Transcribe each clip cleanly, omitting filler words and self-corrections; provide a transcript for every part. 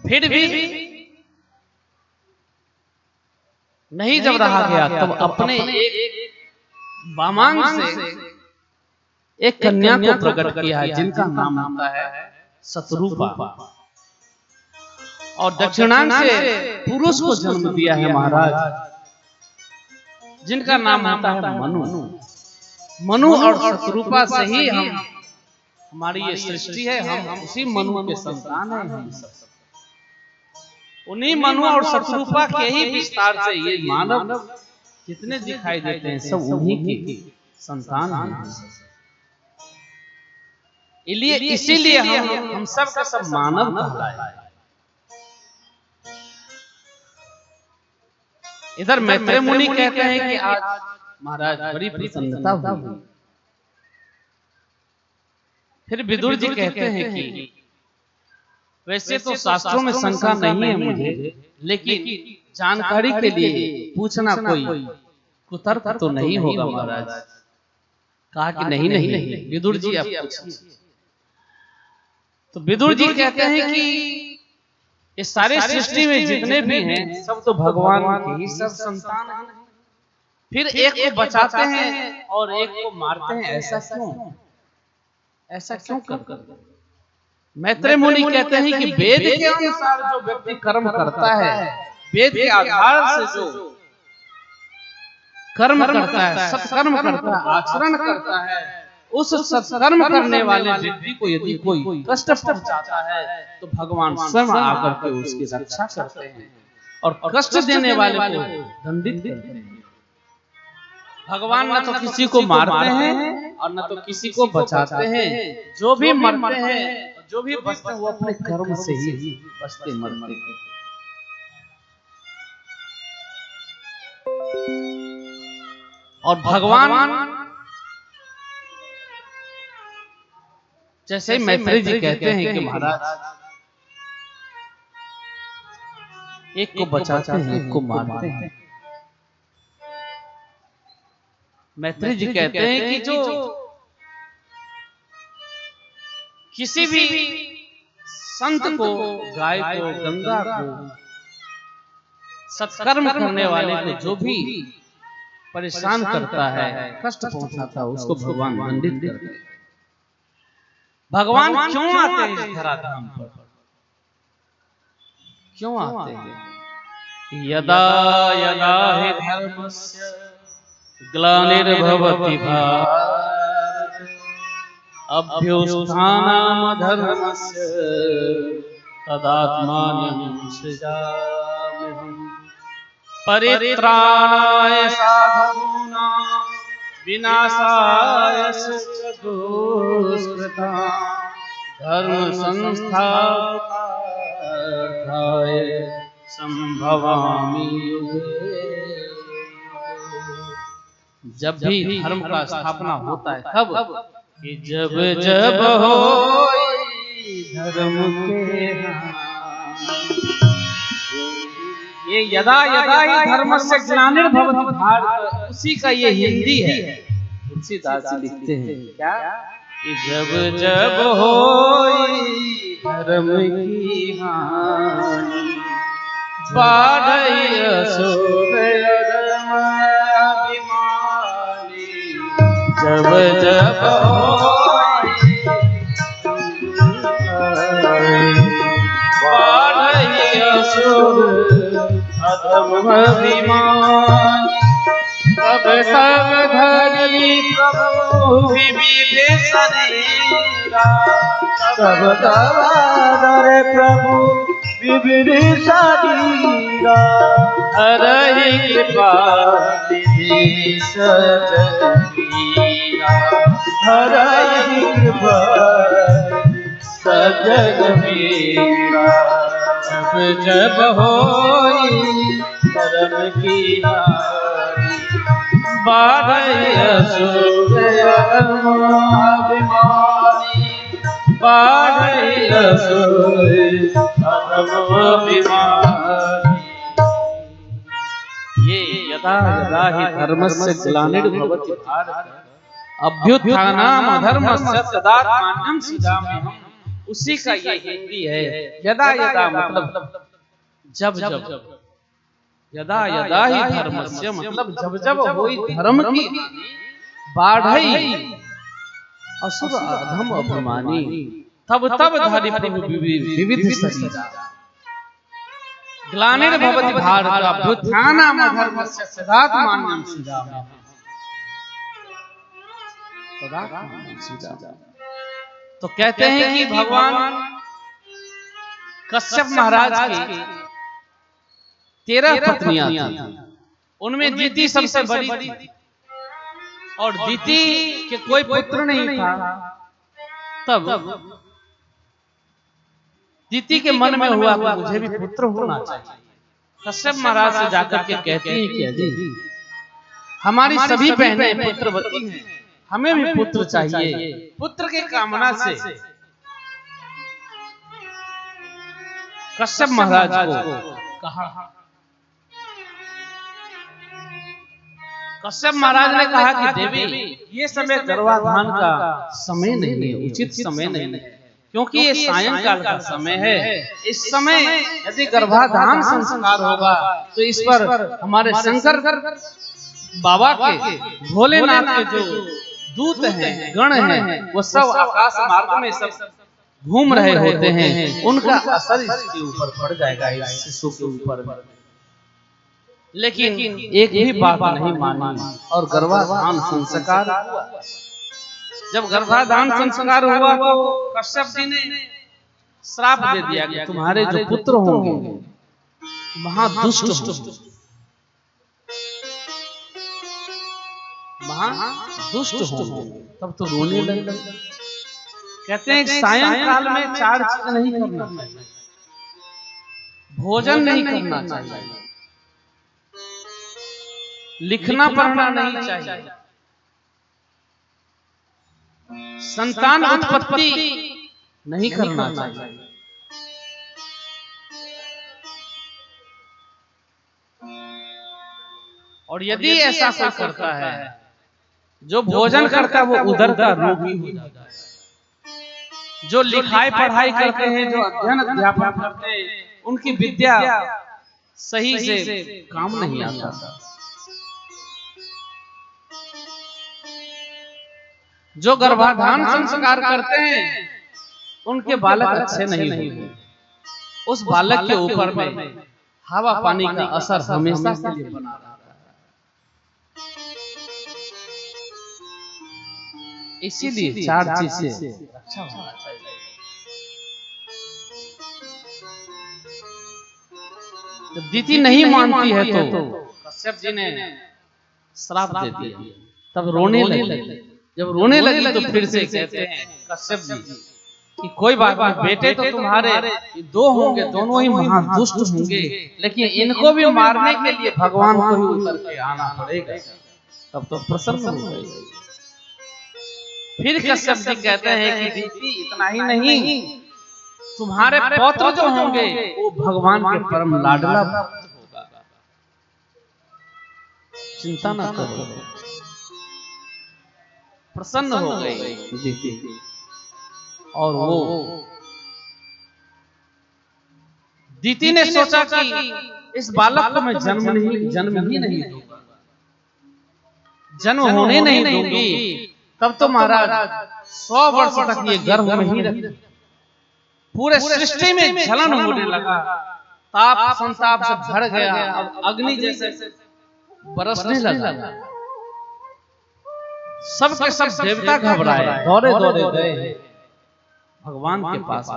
फिर भी नहीं जब रहा गया तब अपने एक वामांग से एक कन्या को प्रकट किया है जिनका नाम होता है शतरूपा, और दक्षिणांग से पुरुष को जन्म दिया है महाराज जिनका नाम होता है मनु। मनु और शतरूपा से ही हमारी ये सृष्टि है, हम उसी मनु के संतान हैं। हम सब उन्हीं मनु और शतरूपा के ही विस्तार से ये मानव जितने दिखाई देते हैं सब उन्हीं के संतान हैं। इसीलिए हम सब का सब मानव कहलाए। इधर मैत्रेय मुनि कहते हैं कि आज महाराज बड़ी प्रसन्नता हुई। फिर विदुर जी कहते हैं कि वैसे तो शास्त्रों में शंका नहीं है मुझे, लेकिन जानकारी के लिए पूछना कोई कुतर्क तो नहीं होगा महाराज। कहा कि नहीं विदुर जी आप पूछिए। तो विदुर जी कहते हैं कि इस सारे सृष्टि में जितने भी हैं सब तो भगवान के ही सब संतान हैं, फिर एक को बचाते हैं और एक को मारते हैं, ऐसा क्यों? ऐसा क्यों कर? मैत्रेय मुनि कहते हैं कि वेद के अनुसार जो व्यक्ति कर्म करता है, वेद के आधार से जो कर्म करता है, सत्कर्म करता है, आचरण करता है, उस सत्कर्म करने वाले व्यक्ति को यदि कोई कष्ट पहुंचाता है तो भगवान स्वयं आकर के उसकी रक्षा करते हैं और कष्ट देने वाले को दंडित करते हैं। भगवान न तो किसी को मारते हैं और न तो किसी को बचाते हैं। जो भी मरते हैं, जो भी बचते हैं, वो अपने कर्म से ही बचते मरते हैं। और भगवान जैसे मैत्रेय जी कहते हैं कि महाराज एक को बचाते हैं, एक को मारते हैं। मैत्रेय जी कहते हैं कि जो किसी भी संत को, गाय को, गंगा को, सत्कर्म करने वाले को जो भी परेशान करता है, कष्ट पहुंचाता है, उसको भगवान दंडित करते हैं। भगवान क्यों आते हैं इस धराधाम पर? क्यों आते हैं? यदा यदा हि धर्मस्य ग्लानिर्भवति भारत अभ्युत्थानामधर्मस्य तदात्मानं सृजाम्यहम् परित्राणाय साधूनां विनाशाय दुष्कृतां धर्म संस्थापनार्थाय संभवामि युगे। जब भी धर्म का स्थापना होता है तब कि जब जब हो धर्म के ये यदा यदा ही धर्म से ग्लानिर्भवति भारत, उसी का ये हिंदी है। तुलसीदास जी लिखते हैं क्या कि जब जब हो धर्म की हानि बाढ़ई असुर अधर्म अभिमानी, जब जब हो बाढ़ई असुर अधर्म अभिमानी, तब तब धरी प्रभु विविध शरीरा, तब तब धरे प्रभु विविध शरीरा, हरहि कृपा निधि सजगीरा, हरहि कृपा सजगीरा। जब जब होई धर्म की हानि बाढ़ई असुर अभिमानी, बाढ़ई असुर अभिमानी। ये यदा यदा हि धर्मस्य ग्लानिर्भवति भारत अभ्युत्थानामधर्मस्य तदात्मानं सृजाम्यहम्। उसी का ये हिंदी है। यदा यदा मतलब जब जब, यदा यदा ही धर्मस्य मतलब जब जब होई धर्म की बाढ़ई असुर अधम अभिमानी, तब तब धारी प्रभु विविध शरीरा। ग्लानिर्भवति भारत अभ्युत्थानम् अधर्मस्य सदात्मानं श्रीराम। तो कहते हैं कि भगवान कश्यप महाराज की 13 पत्नियां थी, उनमें दीति सबसे बड़ी थी और दीति के कोई पुत्र नहीं था। तब दीति के मन में हुआ कि मुझे भी पुत्र होना चाहिए। कश्यप महाराज से जाकर के कहती हैं कि अजी हमारी सभी बहनें पुत्रवती हैं, हमें भी पुत्र चाहिए। पुत्र की कामना से कश्यप महाराज को कहा। कश्यप महाराज ने कहा कि देवी ये समय गर्भाधान का समय नहीं है, उचित समय नहीं है, क्योंकि ये सायंकाल का समय है। इस समय यदि गर्भाधान संस्कार होगा तो इस पर हमारे शंकर बाबा के, भोलेनाथ के जो दूत हैं, गण हैं, वो सब आकाश मार्ग में सब घूम रहे होते हैं, उनका असर इसके ऊपर पड़ जाएगा, इस शिशु के ऊपर। लेकिन एक भी बात नहीं मानी और गर्भाधान संस्कार हुआ। जब गर्भाधान संस्कार हुआ तो कश्यप जी ने श्राप दे दिया कि तुम्हारे जो पुत्र होंगे महादुष्ट होंगे, महादुष्ट होंगे। तब तो रोने लगे। कहते हैं सायंकाल में 4 चीज नहीं करना चाहिए, भोजन नहीं करना चाहिए, लिखना पढ़ना नहीं चाहिए, संतान उत्पत्ति नहीं करना चाहिए, और यदि ऐसा कोई करता है, जो भोजन करता है वो उदर का रोगी हो जाता है। जो लिखाई पढ़ाई करते हैं, जो अध्ययन अध्यापन करते हैं, उनकी विद्या सही से काम नहीं आता। जो गर्भाधान संस्कार करते हैं उनके बालक अच्छे नहीं होते। उस बालक के ऊपर में हवा पानी का असर हमेशा के लिए बना रहता है। इसीलिए 4 चीज से रक्षा होना चाहिए। जब दीति नहीं मानती है तो कश्यप जी ने श्राप दे दिया। तब रोने लगी। जब रोने लगी तो फिर से कहते हैं कश्यप जी कि कोई बात नहीं, बेटे तो तुम्हारे 2 होंगे, दोनों ही महादुष्ट होंगे, लेकिन इनको भी मारने के लिए भगवान को ही उतर के आना पड़ेगा। तब तो प्रसन्न हो गए। फिर कश्यप जी कहते हैं कि दीदी इतना ही नहीं, तुम्हारे पौत्र जो होंगे वो भगवान के परम लाडला भक्त होगा, चिंता न करो। प्रसन्न हो गई दीदी और वो दीदी ने सोचा कि इस बालक को मैं जन्म ही नहीं दूंगा, जन्म होने नहीं दूंगी। तब तो महाराज 100 वर्ष तक ये गर्भ में ही रहे। पूरे सृष्टि में जलन होने लगा, ताप संताप से भर गया, अब अग्नि जैसे बरसने लगा। सब के सब देवता घबराए, दौड़े दौड़े गए भगवान के पास।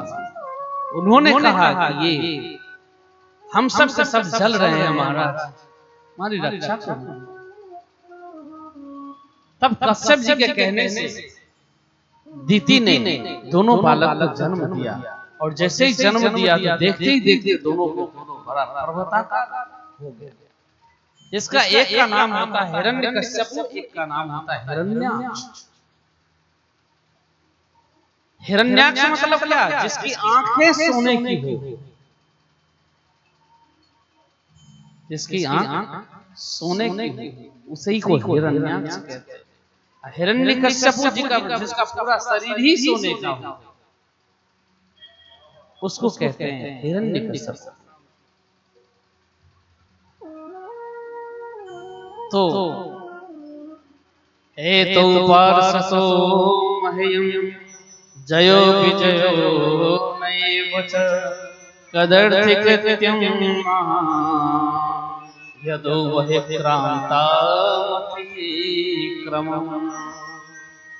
उन्होंने कहा कि ये हम सब के सब जल रहे हैं महाराज, हमारी रक्षा करो। तब कश्यप जी के कहने से दीति ने दोनों बालक को जन्म दिया, और जैसे ही जन्म दिया तो देखते ही देखते दोनों को बड़ा पर्वताकार हो गया। इसका एक का नाम होता है हिरण्यकश्यप, एक का नाम होता है हिरण्याक्ष। हिरण्याक्ष मतलब क्या? जिसकी आंखें सोने की हो, जिसकी आंख सोने की हो, उसी को हिरण्याक्ष कहते हैं। हिरण्यकश्यप जी का जिसका पूरा शरीर ही सोने का हो, उसको कहते हैं हिरण्यकश्यप। तो एतौ पार्षसो मह्यं जयो विजयो नैव च कदर्थि कृत्यं यदो वहि क्रांतामतिक्रमम्।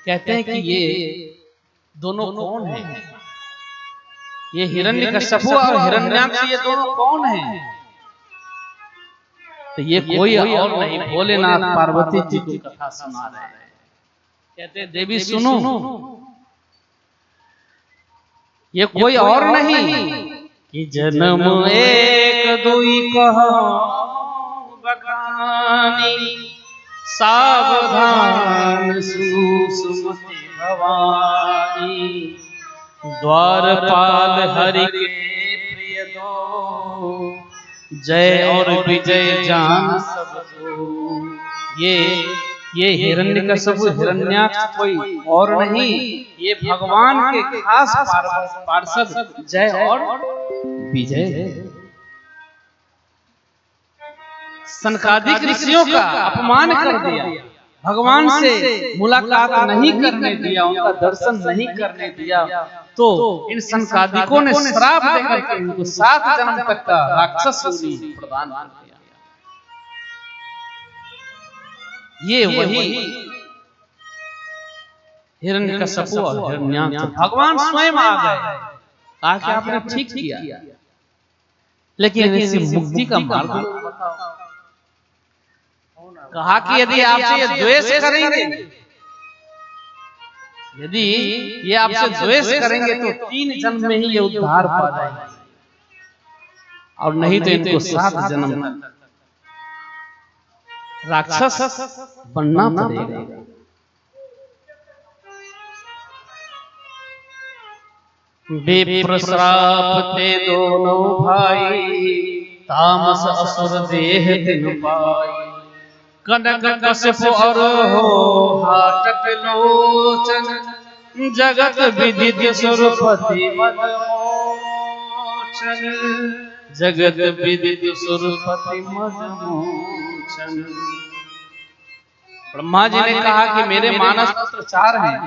कहते हैं कि ये दोनों कौन हैं? ये हिरण्यकश्यप और हिरण्याक्ष, ये दोनों कौन हैं? तो ये कोई और नहीं, भोलेनाथ पार्वती जी की कथा सुना रहे हैं। कहते हैं देवी सुनो, ये कोई और नहीं कि जन्म एक दुई कहो बखानी, सावधान सुमति भवानी, द्वारपाल हरि के प्रिय दो, जय और विजय जान सब दो। ये हिरण्यकश्यप हिरण्याक्ष कोई और नहीं, ये भगवान के खास पार्षद जय और विजय। सनकादिक ऋषियों का अपमान कर दिया, भगवान से मुलाकात नहीं करने दिया, उनका दर्शन नहीं करने दिया, तो इन सनकादिकों ने श्राप देकर के इनको 7 जन्म तक का राक्षस योनि प्रदान कर दिया। ये वही हिरण्यकश्यप और हिरण्याक्ष भगवान स्वयं आ गए, कहा कि आपने ठीक किया, लेकिन इसे मुक्ति का मार्ग बताओ। कहा कि यदि आपसे ये द्वेष करेंगे, यदि ये आपसे द्वेष करेंगे तो 3 जन्म में ही ये उद्धार पा जाएंगे, और नहीं तो इनको 7 जन्म राक्षस बनना पड़ेगा। विप्र श्राप ते दोनों भाई, तामस असुर देह तिन पाई, कनक कश्यप और हो हाटक लोचन, जगत विदित सुरपति मदमोचन, जगत विदित सुरपति मदमोचन। ब्रह्मा जी ने कहा कि मेरे मानस पुत्र 4 हैं,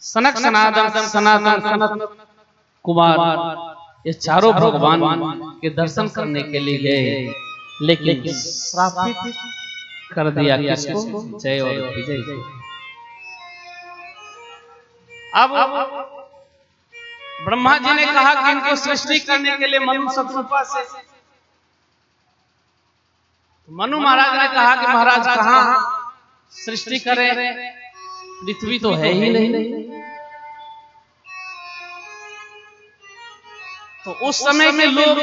सनक सनातन सनत कुमार, ये चारों भगवान के दर्शन करने के लिए गए, लेकिन श्रापित कर दिया किसको? जय और विजय। अब ब्रह्मा जी ने कहा कि इनको सृष्टि करने के लिए मनु शतरूपा से, मनु महाराज ने कहा कि महाराज कहां सृष्टि करें, पृथ्वी तो है ही नहीं। तो उस समय के लोग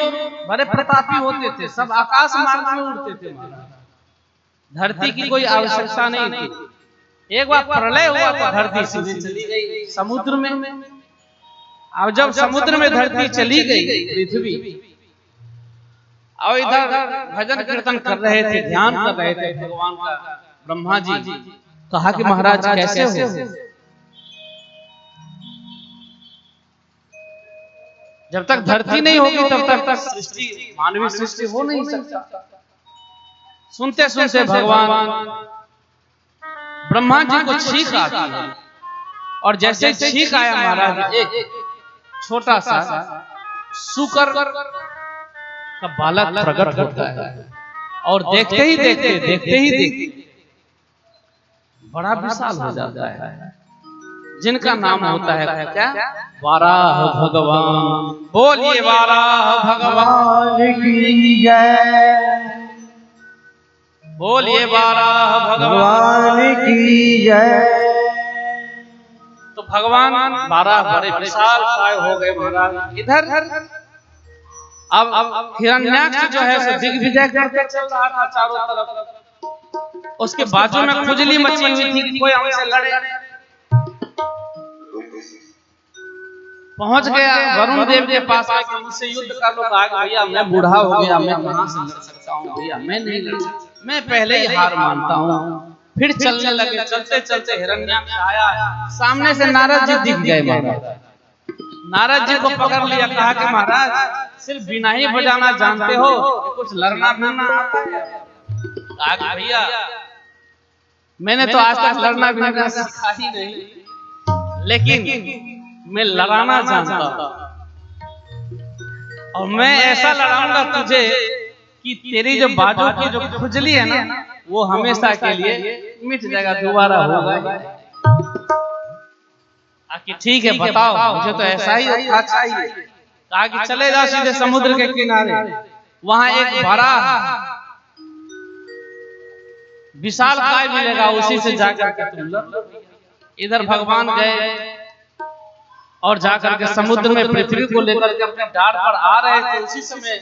बड़े प्रतापी होते थे, सब आकाश मार्ग में उड़ते थे महाराज, धरती की कोई आवश्यकता नहीं थी। एक बार प्रलय हुआ तो धरती सीधे चली गई समुद्र में। अब जब समुद्र में धरती चली गई पृथ्वी, और इधर भजन कीर्तन कर रहे थे, ध्यान कर रहे थे भगवान का ब्रह्मा जी, कहा कि महाराज कैसे हो? जब तक धरती नहीं होगी तब तक सृष्टि, मानवीय सृष्टि हो नहीं सकता। सुनते सुनते भगवान ब्रह्मा जी को छींक आती है, और जैसे छींक आया महाराज, एक छोटा सा शुकर का बालक प्रकट होता है, और देखते ही देखते बड़ा विशाल हो जाता है, जिनका नाम होता है क्या? वाराह भगवान। बोलिए वाराह भगवान की जय, बोलिए वाराह भगवान की जय। तो भगवान वाराह बड़े विशाल काय हो गए महाराज। इधर अब हिरण्याक्ष जो है सो दिग्विजय करके चल रहा था चारों तरफ, उसके बाजू में खुजली मची हुई थी कि कोई हमसे लड़े। पहुंच गया वरुण देव के पास आके मुझसे युद्ध कर लो। कहा भैया मैं बूढ़ा हो गया, मैं कहां से लड़ सकता हूं भैया, मैं नहीं लड़ सकता, मैं पहले ही हार मानता हूं। फिर चलने लगे, चलते चलते हिरण्याक्ष आया, सामने से नारद जी दिख गए महाराज। नारद जी को पकड़ लिया, कहा कि महाराज सिर्फ बिना ही बजाना जानते हो, कुछ लड़ना भिड़ना आता है? कहा कि भैया मैंने तो आज तक लड़ना भिड़ना सीखा ही नहीं, लेकिन मैं लड़ाना जानता हूं और मैं ऐसा लड़ाऊंगा तुझे कि तेरी जो बाजू की जो खुजली है ना वो हमेशा के लिए मिट जाएगा, दोबारा होगा। कि ठीक है बताओ, मुझे तो ऐसा ही अच्छा चाहिए। कहा कि चले जाओ सीधे समुद्र के किनारे, वहां एक बड़ा विशाल काय मिलेगा, उसी से जाकर के तुम लड़ो। इधर भगवान गए और जाकर के समुद्र में पृथ्वी को लेकर के अपने डार पर आ रहे थे। उसी समय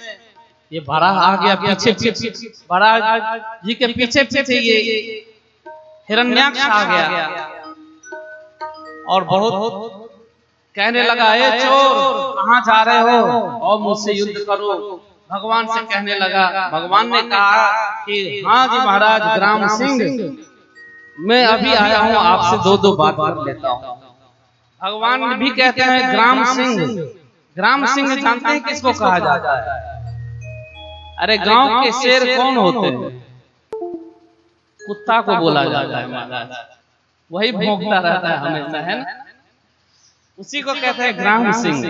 ये बड़ा आ गया पीछे पीछे, बड़ा जी के पीछे पीछे ये हिरण्याक्ष आ गया और बहुत कहने लगा, ए चोर कहां जा रहे हो और मुझसे युद्ध करो। भगवान से कहने लगा, भगवान ने कहा कि हाँ जी महाराज ग्राम सिंह, मैं अभी आया हूं, आपसे दो बात कर लेता हूं। भगवान भी कहते हैं ग्राम सिंह। ग्राम सिंह जानते हैं किसको कहा जाता है? अरे गांव के शेर कौन होते हैं? कुत्ता को बोला जाता है महाराज, वही भौंकता रहता है हमेशा, है ना, उसी को कहते हैं ग्राम सिंह।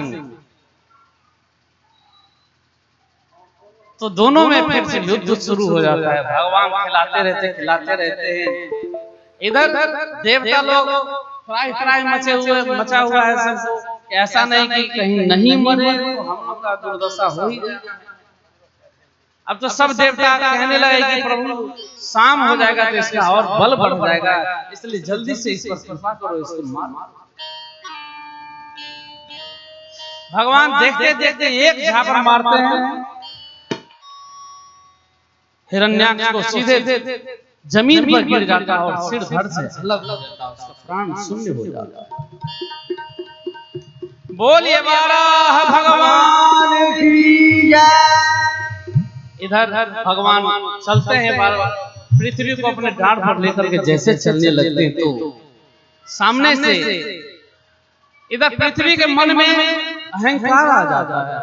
तो दोनों में फिर से युद्ध शुरू हो जाता है। भगवान खिलाते रहते हैं। इधर देवता लोग त्राही मचा हुआ है सब, ऐसा नहीं कि कहीं नहीं मरे तो हम लोग का दुर्दशा हो ही जाए। अब तो सब देवता कहने लगे कि प्रभु शाम हो जाएगा तो इसका और बल बढ़ जाएगा, इसलिए जल्दी से इस पर कृपा करो, इसको मारो। भगवान देखते देखते एक झापड़ मारते हैं, हिरण्याक्ष को सीधे जमीन पर गिर जाता है और सिर धड़ से अलग हो जाता है, उसका प्राण शून्य हो जाता है। बोलिए बारह भगवान की जय। इधर भगवान चलते हैं, पृथ्वी को अपने डांड पर लेकर के जैसे चलने लगते हैं तो सामने से इधर पृथ्वी के मन में अहंकार आ जाता है।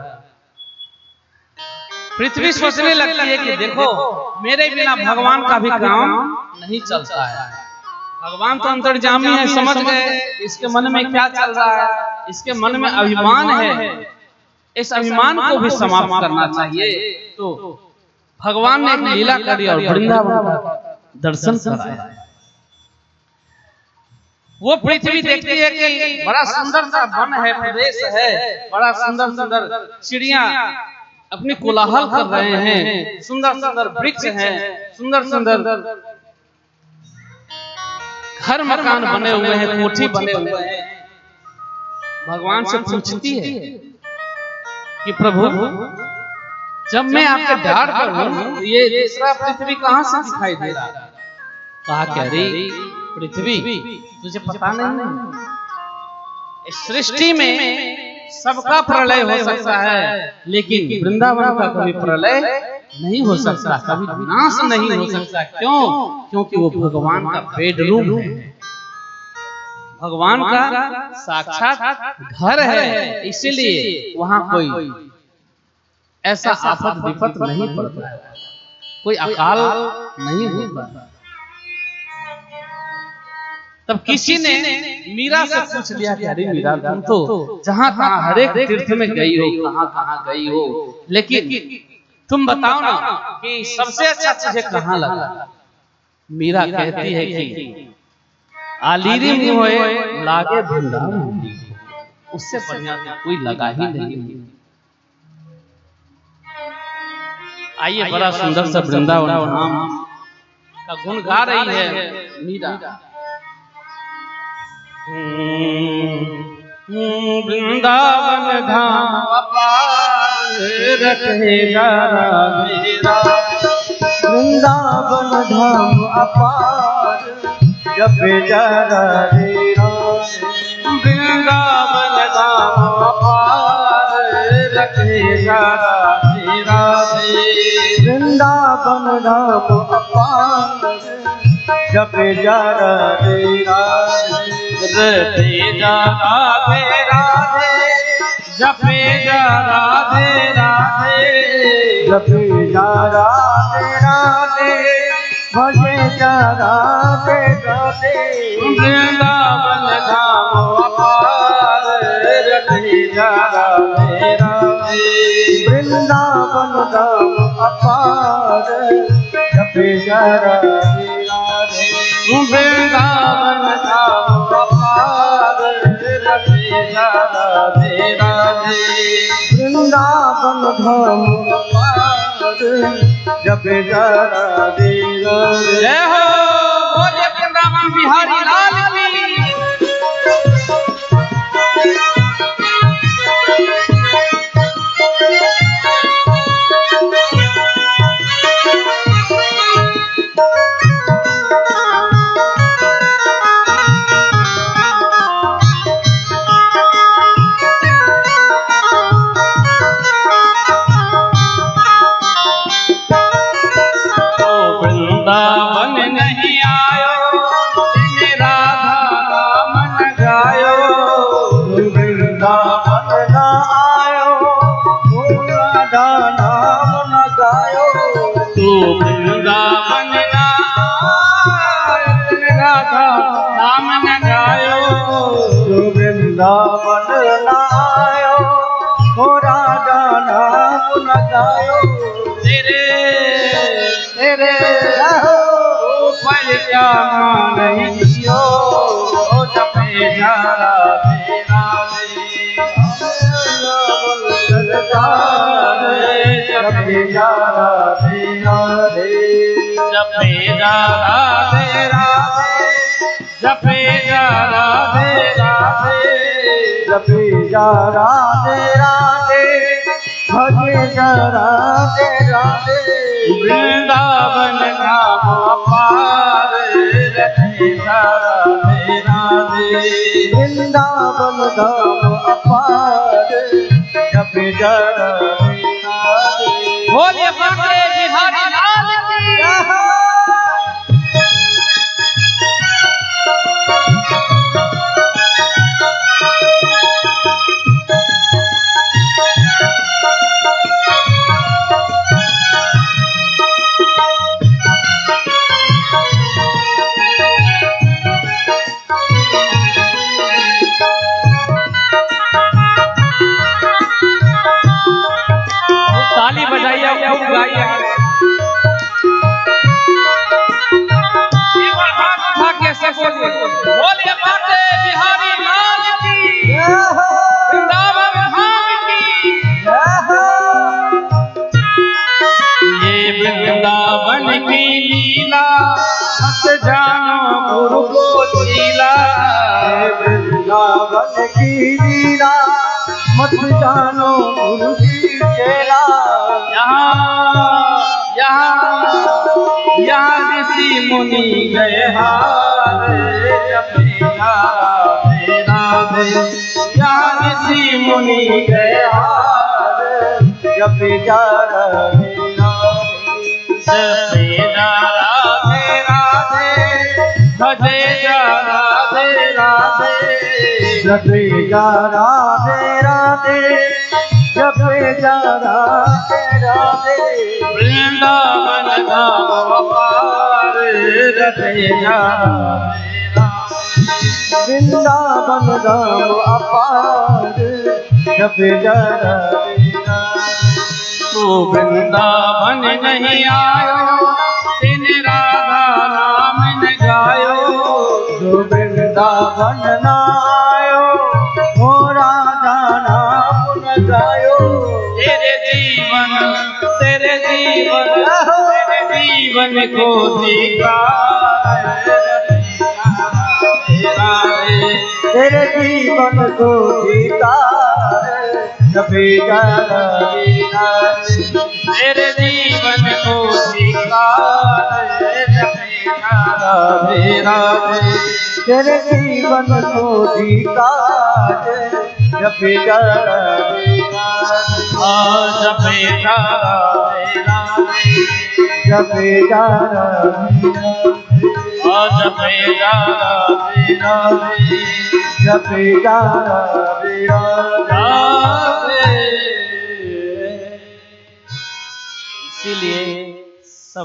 पृथ्वी सोचने लगती है कि देखो मेरे बिना भगवान का भी काम नहीं चलता है। भगवान तो अंतर्यामी है, समझ गए इसके मन में क्या चल रहा है। इसके मन में अभिमान है, इस अभिमान को भी समाप्त करना चाहिए। तो भगवान ने एक लीला करी और वृंदावन का दर्शन कराया। वो पृथ्वी देखती है कि बड़ा सुंदर सा वन है, प्रदेश है, बड़ा सुंदर सुंदर चिड़िया अपनी कोलाहल कर रहे हैं, सुंदर सुंदर वृक्ष हैं, सुंदर सुंदर घर मकान बने हुए हैं, कोठी बने हुए हैं। भगवान से पूछती है कि प्रभु जब मैं आपके डार पर हूं ये दूसरा पृथ्वी कहां से दिखाई दे रहा है? कहा क्या रे पृथ्वी तुझे पता नहीं, इस सृष्टि में सबका प्रलय हो सकता है लेकिन वृंदावन का कभी प्रलय नहीं हो सकता, कभी विनाश नहीं हो सकता। क्यों? क्योंकि वो भगवान का बेडरूम है, भगवान का साक्षात घर है, इसीलिए वहां कोई ऐसा आफत विपत नहीं पड़ता है, कोई अकाल नहीं होता। तब किसी ने मीरा से पूछ लिया कि अरे मीरा तुम तो जहां कहां हर एक तीर्थ में गई हो, कहां कहां गई हो, लेकिन तुम बताओ ना कि सबसे अच्छा तुझे कहां लगा? मीरा कहती है कि आलीरी मुझे लागे वृंदावन, उससे बढ़िया तो कोई लगा ही नहीं। आइए बड़ा सुंदर सा वृंदावन धाम का गुण गा रही है मीरा। वृंदावन धाम अपार रखेगा मेरा, वृंदावन धाम अपार जपेगा मेरा, वृंदावन धाम अपार रखेगा मेरा, वृंदावन धाम अपार जपेगा मेरा, राधे राधे राधे जपे जा राधे राधे, जपे जा राधे राधे, भजे जा राधे राधे। वृंदावन धाम अपार रखे जा राधे राधे, वृंदावन धाम अपार जपे जा राधे राधे। वृंदावन धाम अपार रखे जा राधे राधे, वृंदावन धाम अपार जपे जा राधे राधे। जय हो बोले वृंदावन बिहारी लाल की। वृंदावन नहीं आयो तेने राधा नाम न गायो, वृंदावन न आयो राधा नाम न गायो। तू वृंदावन न आयो तेने राधा नाम न गायो, तू वृंदावन न आयो हो राधा नाम न गायो। तेरे तेरे ऊपर क्या नहीं दियो, जपे जा राधे राधे, जपे जा राधे राधे, जपे जा राधे राधे, जपे जा राधे राधे, जपे जा राधे राधे, भजे जा राधे राधे। वृंदावन धाम अपार रखे जा राधे राधे, वृंदावन धाम अपार जपे जा राधे राधे। बोले बांके बिहारी लाल की। ताली बजाइए, खूब गाइए। एक बार हाथ उठा के सबको बोलिए बांके बिहारी लाल की, वृंदावन धाम की। ये वृंदावन की लीला मत जानो गुरु को लीला, वृंदावन की लीला मत जानो गुरु की चेला। यहाँ ऋषि मुनि गए हार जपे जा राधे राधे, यहाँ ऋषि मुनि गए हार जपे जा राधे राधे, जपे जा राधे राधे, भजे जा राधे राधे, जपे जा राधे राधे, जपे जा राधे राधे। वृंदावन धाम अपार रखे जा राधे राधे, वृंदावन धाम अपार जपे जा राधे राधे। तू वृंदावन नहीं आयो तेने राधा नाम न गायो, जो वृंदावन न आयो हो राधा नाम न गायो। तेरे जीवन तेरे जीवन को धिक्कार तेरे जीवन को धिक्कार जपे जा राधे राधे, तेरे जीवन को धिक्कार जपे जा राधे राधे, तेरे जीवन को धिक्कार जपे जा राधे राधे। जपे जा राधे राधे, जपे जा राधे राधे, जपे जा राधे राधे, जपे जा राधे राधे।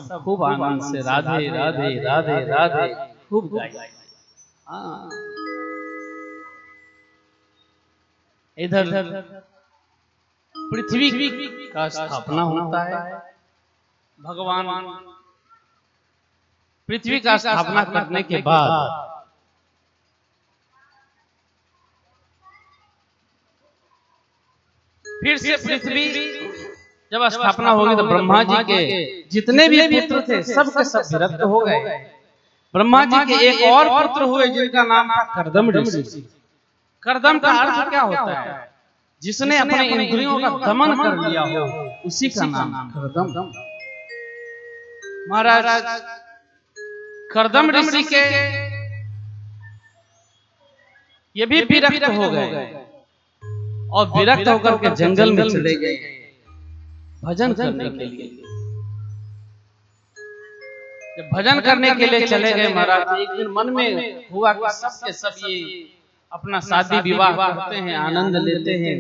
सब खूब आनंद से राधे राधे राधे राधे खूब गाए। हाँ, इधर पृथ्वी का स्थापना होता है। भगवान पृथ्वी का स्थापना करने के बाद फिर से पृथ्वी जब स्थापना होगी तो ब्रह्मा जी के जितने भी पुत्र थे सब के सब विरक्त हो गए। ब्रह्मा जी के एक और पुत्र हुए जिनका नाम था कर्दम ऋषि। कर्दम का अर्थ क्या होता है? जिसने अपने इंद्रियों का दमन कर लिया हो उसी का नाम कर्दम। महाराज कर्दम ऋषि के ये भी विरक्त हो गए और विरक्त होकर के जंगल में चले गए भजन करने के लिए। जब भजन करने के लिए चले गए महाराज, एक दिन मन में हुआ कि सब के सब ये अपना शादी विवाह करते हैं, आनंद लेते हैं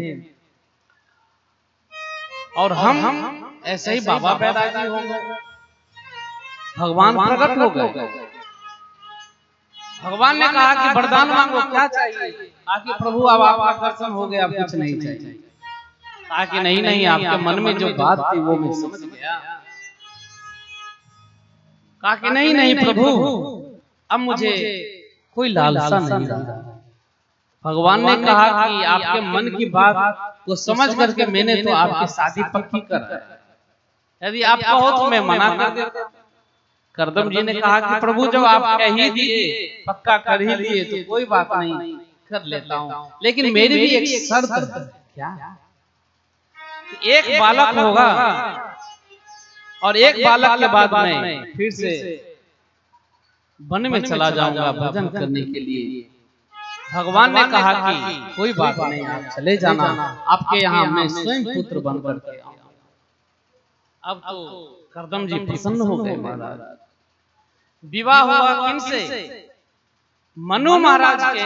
और हम ऐसे ही बाबा बैरागी हो गए। भगवान प्रकट हो गए। भगवान ने कहा कि वरदान मांगो, क्या चाहिए? आके प्रभु अब आपका दर्शन हो गया, अब कुछ नहीं चाहिए। कहा कि नहीं नहीं, आपके मन में जो बात थी वो मैं समझ गया। कहा कि नहीं नहीं प्रभु, अब मुझे कोई लालसा नहीं रहा। भगवान ने कहा कि आपके मन की बात को समझ करके मैंने तो आपकी शादी पक्की कर दी। यदि आप कहो तो मैं मना कर देता। कर्दम जी ने कहा कि प्रभु जब आप कह ही दिए, पक्का कर ही दिए तो कोई बात नहीं, कर लेता हूं, लेकिन मेरी भी एक शर्त है। क्या? एक बालक होगा और एक बालक के बाद मैं फिर से वन में चला जाऊंगा भजन करने के लिए। भगवान ने कहा कि कोई बात नहीं, आप चले जाना, आपके यहाँ मैं स्वयं पुत्र बन करके आऊंगा। अब तो कर्दम जी प्रसन्न हो गए महाराज। विवाह हुआ किनसे? मनु महाराज के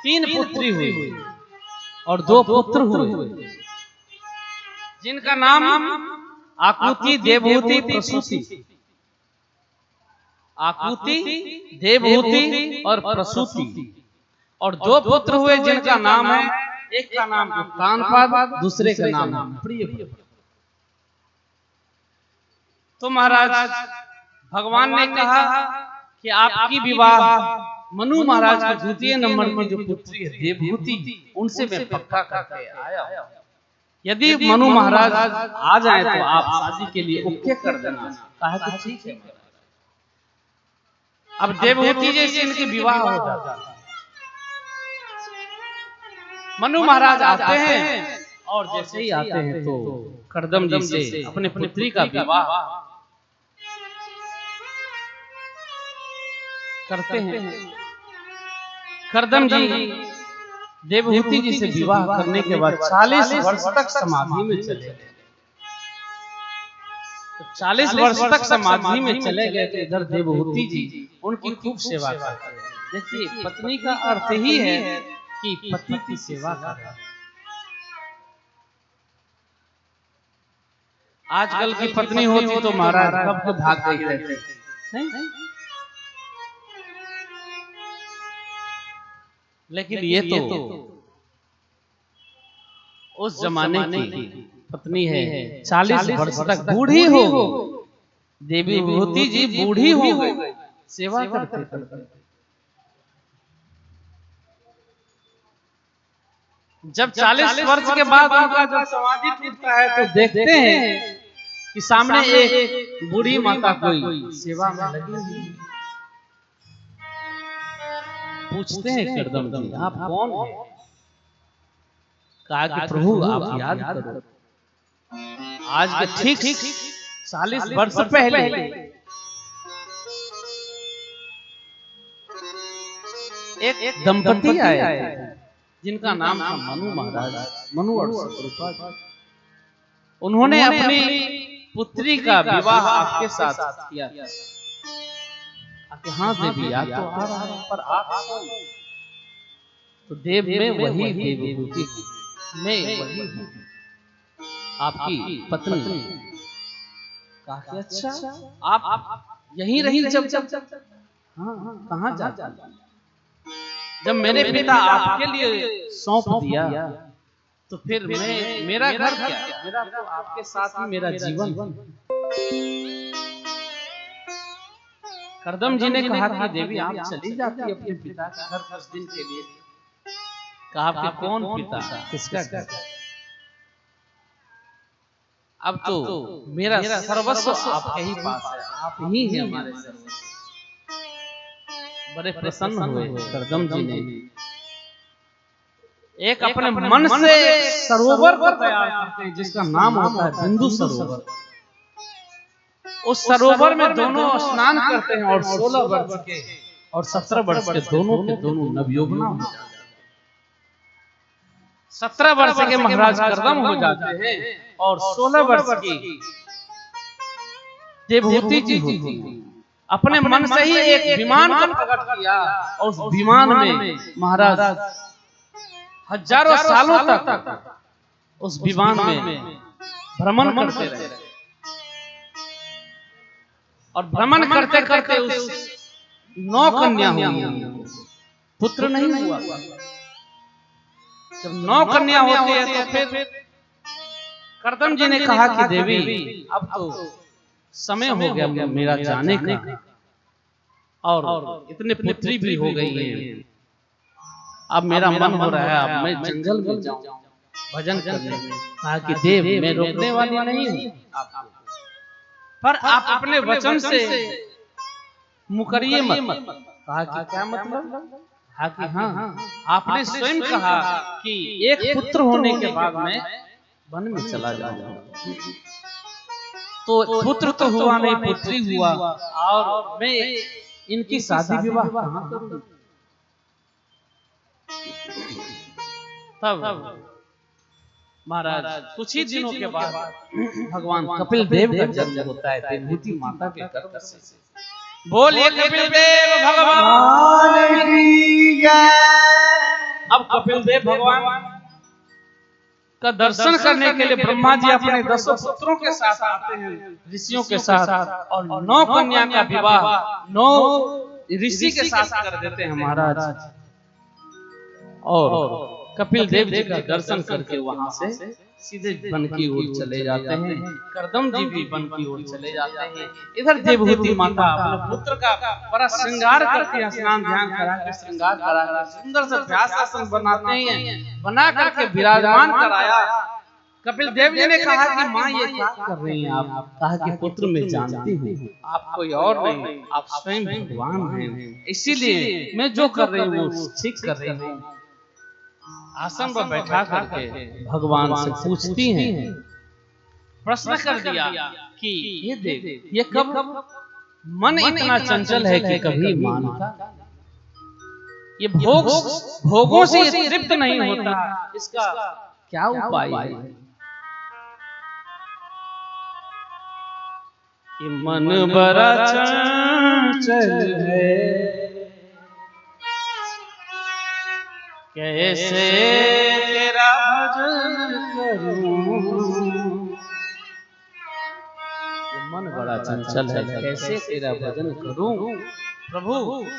3 पुत्री हुई और 2 पुत्र हुए जिनका नाम आकुति, देवहूति, प्रसूति। आकुति, देवहूति और प्रसूति। और 2 पुत्र हुए जिनका नाम है, एक का नाम उत्तानपाद, दूसरे का नाम प्रियव्रत। तो महाराज भगवान ने कहा कि आपकी विवाह मनु महाराज के द्वितीय नंबर की जो पुत्री है देवहूति, उनसे मैं पक्का करके आया। यदि मनु महाराज आ जाए तो आप शादी के लिए ओके कर देना। कहा कि ठीक है। अब देवहूति जैसे इनके विवाह हो जाता है। मनु महाराज आते हैं और जैसे ही आते हैं तो कर्दम जी से अपने पुत्री का विवाह करते हैं। कर्दम जी देवहूति जी से विवाह करने के बाद 40 वर्ष तक समाधि में चले गए। तो 40 वर्ष तक समाधि में चले गए तो इधर देवहूति जी उनकी खूब सेवा करते हैं। देखिए, पत्नी का अर्थ ही है कि पति की सेवा करना। आजकल की पत्नी होती तो महाराज कब को भाग गई रहती, नहीं? लेकिन ये तो उस जमाने की पत्नी है। 40 वर्ष तक बूढ़ी हो देवहूति जी, बूढ़ी हो गई, सेवा करते करते। जब 40 वर्ष के बाद उनका जब समाधि टूटता है तो देखते हैं कि सामने एक बूढ़ी माता कोई सेवा में लगी हुई। पूछते हैं कर्दम जी, आप कौन हैं? कहा कि प्रभु आप याद करो, आज के ठीक 40 वर्ष पहले एक दंपति आए जिनका नाम था मनु महाराज, मनु और शत्रुपा। उन्होंने अपनी पुत्री का विवाह आपके साथ किया था। हाँ देवी, याद तो आ रहा है, पर आप तो देव में वही देवहूति, मैं वही हूँ, आपकी पत्नी। कहा अच्छा आप यहीं रही जब हाँ कहाँ जा जब मेरे पिता आपके लिए सौंप दिया तो फिर मेरा घर क्या, मेरा तो आपके साथ ही मेरा जीवन। करदम जी ने कहा कि देवी आप चली जाती अपने पिता के घर कुछ दिन के लिए। कहा आपके कौन पिता, किसका घर? अब तो मेरा सर्वस्व आपके ही पास है, आप ही हैं हमारे सर्वस्व। बड़े प्रसन्न हुए करदम जी ने। एक अपने मन से सरोवर को तैयार करते हैं जिसका नाम होता है बिंदु सरोवर। उस सरोवर में दोनों स्नान करते हैं और 16 वर्ष के और 17 वर्ष के दोनों नवयुवना हो जाते हैं। 17 वर्ष के महाराज करदम हो जाते हैं और 16 वर्ष की देवहूति जी होती है। अपने मन से ही एक विमान को प्रकट किया और उस विमान में महाराज हजारों सालों तक उस विमान में भ्रमण करते रहे और भ्रमण करते करते उस 9 कन्या हुई, पुत्र नहीं हुआ। जब 9 कन्या होती है तो फिर करदम जी ने कहा कि देवी अब तो समय हो गया मेरा जाने का और इतने पुत्री भी हो गई हैं, अब मेरा मन हो रहा है अब मैं जंगल में जाऊं भजन करने। कहा कि देव मैं रोकने वाली नहीं हूं आपको, पर आप अपने वचन से मुकरिए मत। कहा कि क्या मतलब? कहा कि हाँ आपने स्वयं कहा कि एक पुत्र होने के बाद मैं वन में चला जाऊंगा। तो पुत्र तो हुआ नहीं, पुत्री हुआ और मैं इनकी शादी विवाह कहां करूं? तब महाराज कुछ ही दिनों के बाद भगवान कपिल देव का जन्म होता है देवहूति माता के गर्भ से। बोलिए कपिल देव भगवान की जय। अब कपिल देव भगवान का दर्शन करने के लिए ब्रह्मा जी अपने 10 पुत्रों के साथ आते हैं, ऋषियों के साथ, और 9 कन्या का विवाह 9 ऋषि के साथ कर देते हैं महाराज। और कपिल देव जी का दर्शन करके वहां से सीधे वन की ओर चले जाते हैं। करदम जी भी वन की ओर चले जाते हैं। इधर देवहूति माता अपने पुत्र का बड़ा श्रृंगार करके स्नान ध्यान करा के श्रृंगार करा कर सुंदर से व्यासासन बनाते हैं, बना करके विराजमान कराया। कपिल देव जी ने कहा कि माँ ये क्या कर रही हैं आप? कहा कि पुत्र मैं जानती हूँ आप कोई और नहीं, आप स्वयं भगवान हैं, इसीलिए मैं जो कर रही हूँ वो ठीक कर रही हूँ। आसन पर बैठा करके भगवान से पूछती हैं, प्रश्न कर दिया कि ये देव ये कब मन इतना चंचल है कि कभी मानता, ये भोगों से ये तृप्त नहीं होता, इसका क्या उपाय है? कि मन बड़ा चंचल है कैसे तेरा भजन करूं। ये मन बड़ा चंचल है कैसे तेरा भजन करूं, प्रभु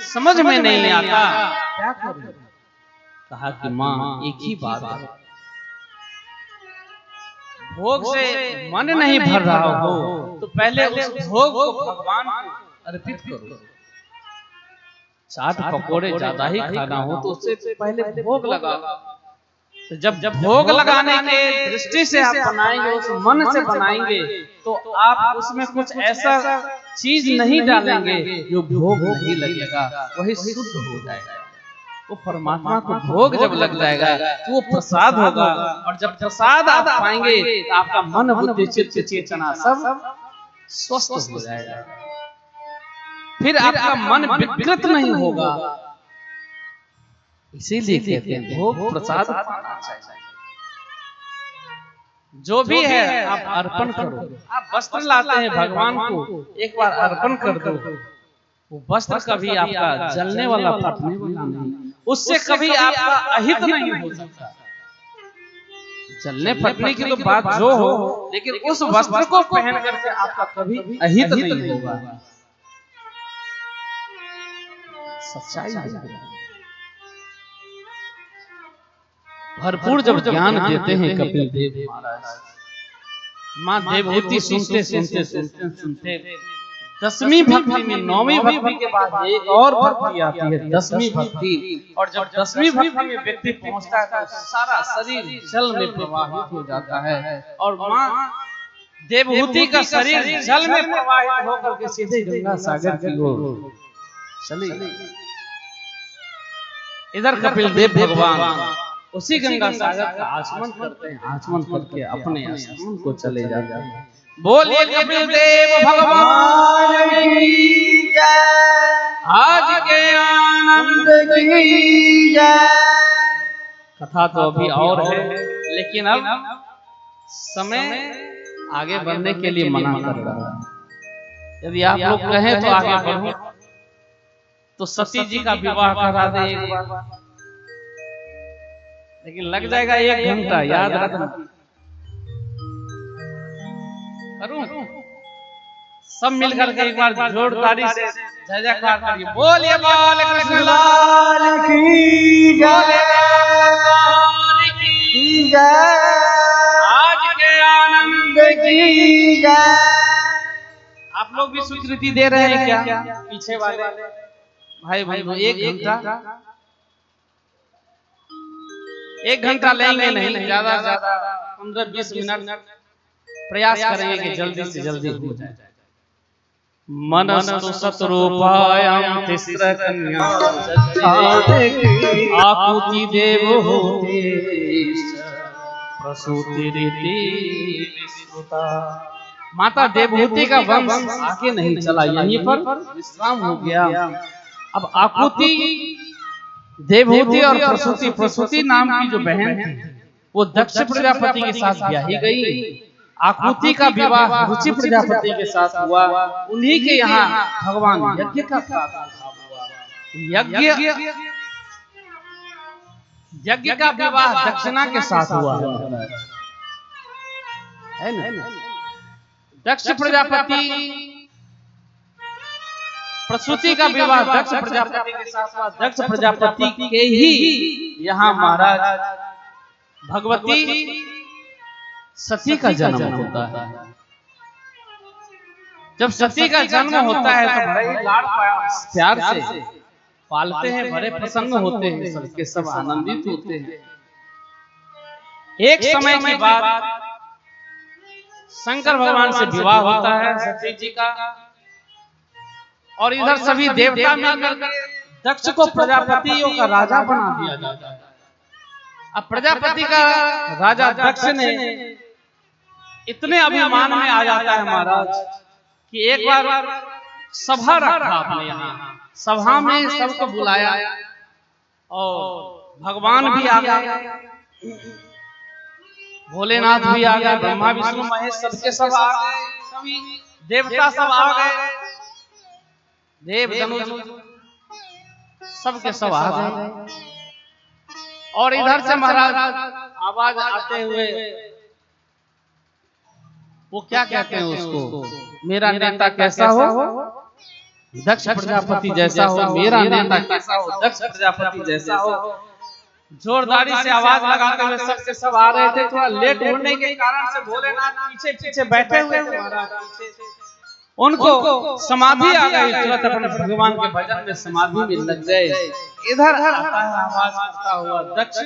समझ में नहीं आता क्या करूं। कहा कि मां एक ही बात है, भोग से मन नहीं भर रहा हो तो पहले उस भोग को भगवान को अर्पित करो। चाट पकोड़े ज्यादा ही खाना हो तो उससे पहले भोग लगाओ। तो जब भोग लगाने के दृष्टि से आप बनाएंगे, उस मन से बनाएंगे, तो आप उसमें कुछ ऐसा चीज नहीं डालेंगे जो भोग नहीं लगेगा, वही शुद्ध हो जाएगा। वो परमात्मा को भोग जब लग जाएगा तो वो प्रसाद होगा, और जब प्रसाद आप पाएंगे तो आपका मन बुद्धि चित्त चेतना सब स्वस्थ हो जाएगा, फिर आपका मन विकृत नहीं होगा। इसीलिए कहते हैं भोग प्रसाद पाना चाहिए। जो भी है आप अर्पण करो। आप वस्त्र लाते हैं भगवान को, एक बार अर्पण कर दो, वो वस्त्र कभी आपका जलने वाला फटने वाला नहीं, उससे कभी आपका अहित नहीं हो सकता। चलने फिरने की तो बात जो हो, लेकिन उस वस्त्र को पहन करके आपका कभी अहित नहीं होगा। सच्चाई है। भरपूर जब ज्ञान देते हैं कपिल देव महाराज, माँ देवहूति सुनते सुनते सुनते सुनते 10वीं भक्ति में 9वीं भक्ति के बाद एक और भक्ति आती है 10वीं भक्ति। और जब 10वीं भक्ति में व्यक्ति पहुंचता है तो सारा शरीर जल में प्रवाहित हो जाता है और माँ देवहूति का शरीर जल में प्रवाहित होकर के सीधे गंगा सागर की ओर चली। इधर कपिल देव भगवान उसी गंगा सागर का आचमन करते हैं, आचमन करके अपने आश्रम को चले जाते हैं। बोलिए कपिल देव भगवान की जय, आज के आनंद की जय। कथा तो अभी और है, लेकिन अब समय आगे बढ़ने के लिए मना कर रहा है। यदि आप लोग कहें तो आगे बढ़ो, तो सती जी का विवाह करा दे एक बार, लेकिन लग जाएगा 1 घंटा, याद रखना। करूं? सब मिलकर के एक बार जोरदारी से जय जयकार करिए। बोलिए बाल कृष्ण लाल की जय, की जय, आज के आनंद की जय। आप लोग भी स्वीकृति दे रहे हैं क्या? पीछे वाले भाई भाई 1 घंटा लेंगे नहीं, ज्यादा से ज्यादा 15-20 मिनट प्रयास करेंगे कि जल्दी से जल्दी हो जाए। मनस्तु शतरूपायां तिस्र कन्या आकुति देवहूति प्रसूति रीति विश्रुता। माता देवहूति का वंश आगे नहीं चला, यहीं पर विश्राम हो गया। अब आकुति देवहूति और प्रसूति, प्रसूति नाम की जो बहन थी वो दक्ष प्रजापति के साथ ब्याही गई। आकुति का विवाह रुचि प्रजापति के साथ हुआ। उन्हीं के यहाँ भगवान यज्ञ का प्रादुर्भाव हुआ। यज्ञ का विवाह दक्षिणा के साथ हुआ है ना। दक्ष प्रजापति प्रसूति का विवाह दक्ष प्रजापति के साथ हुआ। दक्ष प्रजापति के ही यहाँ महाराज भगवती सती का जन्म होता है। जब सती का जन्म होता है तो बड़े लाड़ प्यार से पालते हैं, बड़े प्रसन्न होते हैं, सबके सब आनंदित होते हैं। एक समय के बाद शंकर भगवान से विवाह होता है सती जी का, और इधर सभी देवता मिलकर दक्ष को प्रजापतियों का राजा बना दिया जाता है। अब प्रजापति का राजा दक्ष ने इतने अभिमान में आ जाता है महाराज कि एक बार सभा रखा अपने यहाँ। सभा में सबको बुलाया और भगवान भी आ गए, भोलेनाथ भी आ गए, ब्रह्मा विष्णु महेश सबके सब आ गए, सभी देवता सब आ गए, देव धनुष सबके सब आ गए। और इधर से महाराज आवाज आते हुए वो क्या कहते हैं उसको, मेरा नेता कैसा हो दक्ष प्रजापति जैसा हो, मेरा नेता कैसा हो दक्ष प्रजापति जैसा हो। जोरदारी से आवाज लगाते हुए सबके सब आ रहे थे। थोड़ा लेट होने के कारण से भोलेनाथ पीछे पीछे बैठे हुए थे महाराज। उनको समाधि आ गई, तुरंत अपने भगवान के भजन में समाधि में लग गए। इधर आता है आवाज करता हुआ दक्ष,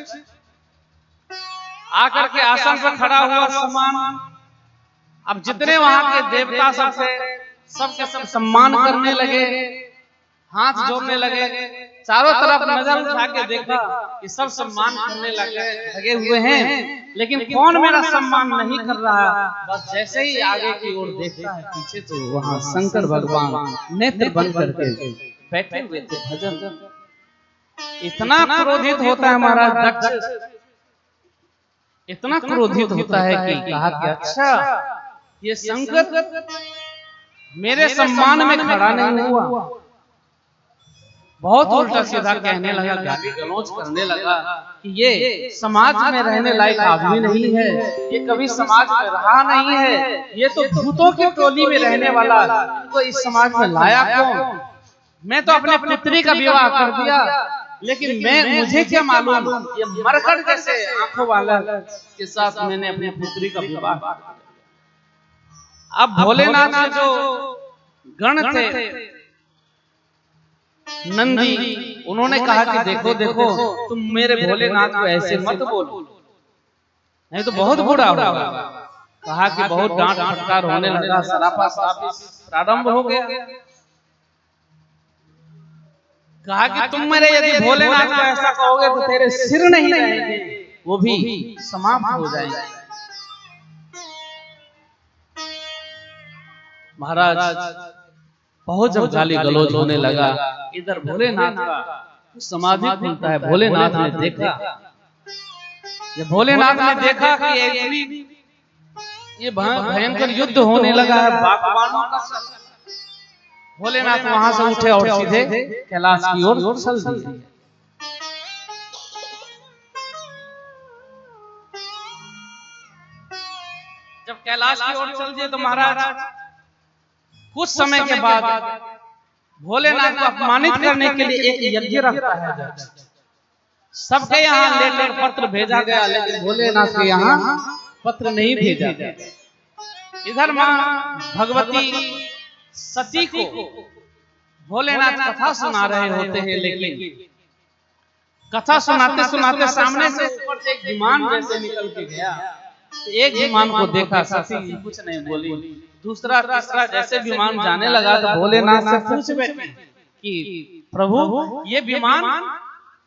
आकर के आसन पर खड़ा हुआ समान। अब जितने वहां के देवता सबके सब सम्मान करने लगे, हाथ जोड़ने लगे, चारों तरफ नजर उठा के देखा कि सब सम्मान करने लगे हुए हैं, लेकिन कौन मेरा सम्मान नहीं कर रहा। बस जैसे ही आगे की ओर देखता है पीछे तो वहां शंकर भगवान नेत्र बंद करके बैठे हुए थे भजन। इतना क्रोधित होता है महाराज दक्ष, इतना क्रोधित होता है कि कहा कि अच्छा ये शंकर मेरे सम्मान में खड़ा नहीं हुआ, बहुत उल्टा सीधा कहने लगा, गाली गलौज करने लगा कि ये समाज में रहने लायक आदमी नहीं है, ये कभी समाज में रहा नहीं है, ये तो भूतों की टोली में रहने वाला, तो इस समाज में लाया कौन? मैं तो अपने पुत्री का विवाह कर दिया, लेकिन मुझे क्या मालूम ये मरकट जैसे आंखों वाला के साथ मैंने अपनी पुत्री का विवाह कर दिया। अब भोलेनाथ के जो गण थे नंदी, उन्होंने कहा कि देखो देखो तुम मेरे भोलेनाथ को ऐसे मत बोलो, नहीं तो बहुत बुरा होगा। कहा कि बहुत डांट फटकार होने लगा, सरापा प्रारंभ हो गया। कहा कि तुम मेरे यदि भोलेनाथ को ऐसा कहोगे तो तेरे सिर नहीं रहेंगे, वो भी समाप्त हो जाएंगे। महाराज बहुत जब गाली गलौज होने लगा, इधर भोलेनाथ का समाधि खुलता है। भोलेनाथ ने देखा, जब भोलेनाथ ने देखा कि ये भयंकर युद्ध होने लगा है बागबानों का, भोलेनाथ वहां से उठे और सीधे कैलाश की ओर चल दिए। जब कैलाश की ओर चल दिए तो महाराज कुछ समय के बाद भोलेनाथ को अपमानित करने के लिए एक यज्ञ रखता है। सबके यहाँ लेटर पत्र भेजा गया, लेकिन भोलेनाथ के यहाँ पत्र नहीं भेजा गया। इधर मां भगवती सती को भोलेनाथ कथा सुना रहे होते हैं, लेकिन कथा सुनाते सुनाते सामने से ऊपर से एक विमान जैसे निकल के गया। एक विमान को देखा, सती कुछ नहीं बोली। दूसरा तीसरा जैसे विमान जाने लगा तो भोलेनाथ से पूछ बैठे कि प्रभु ये विमान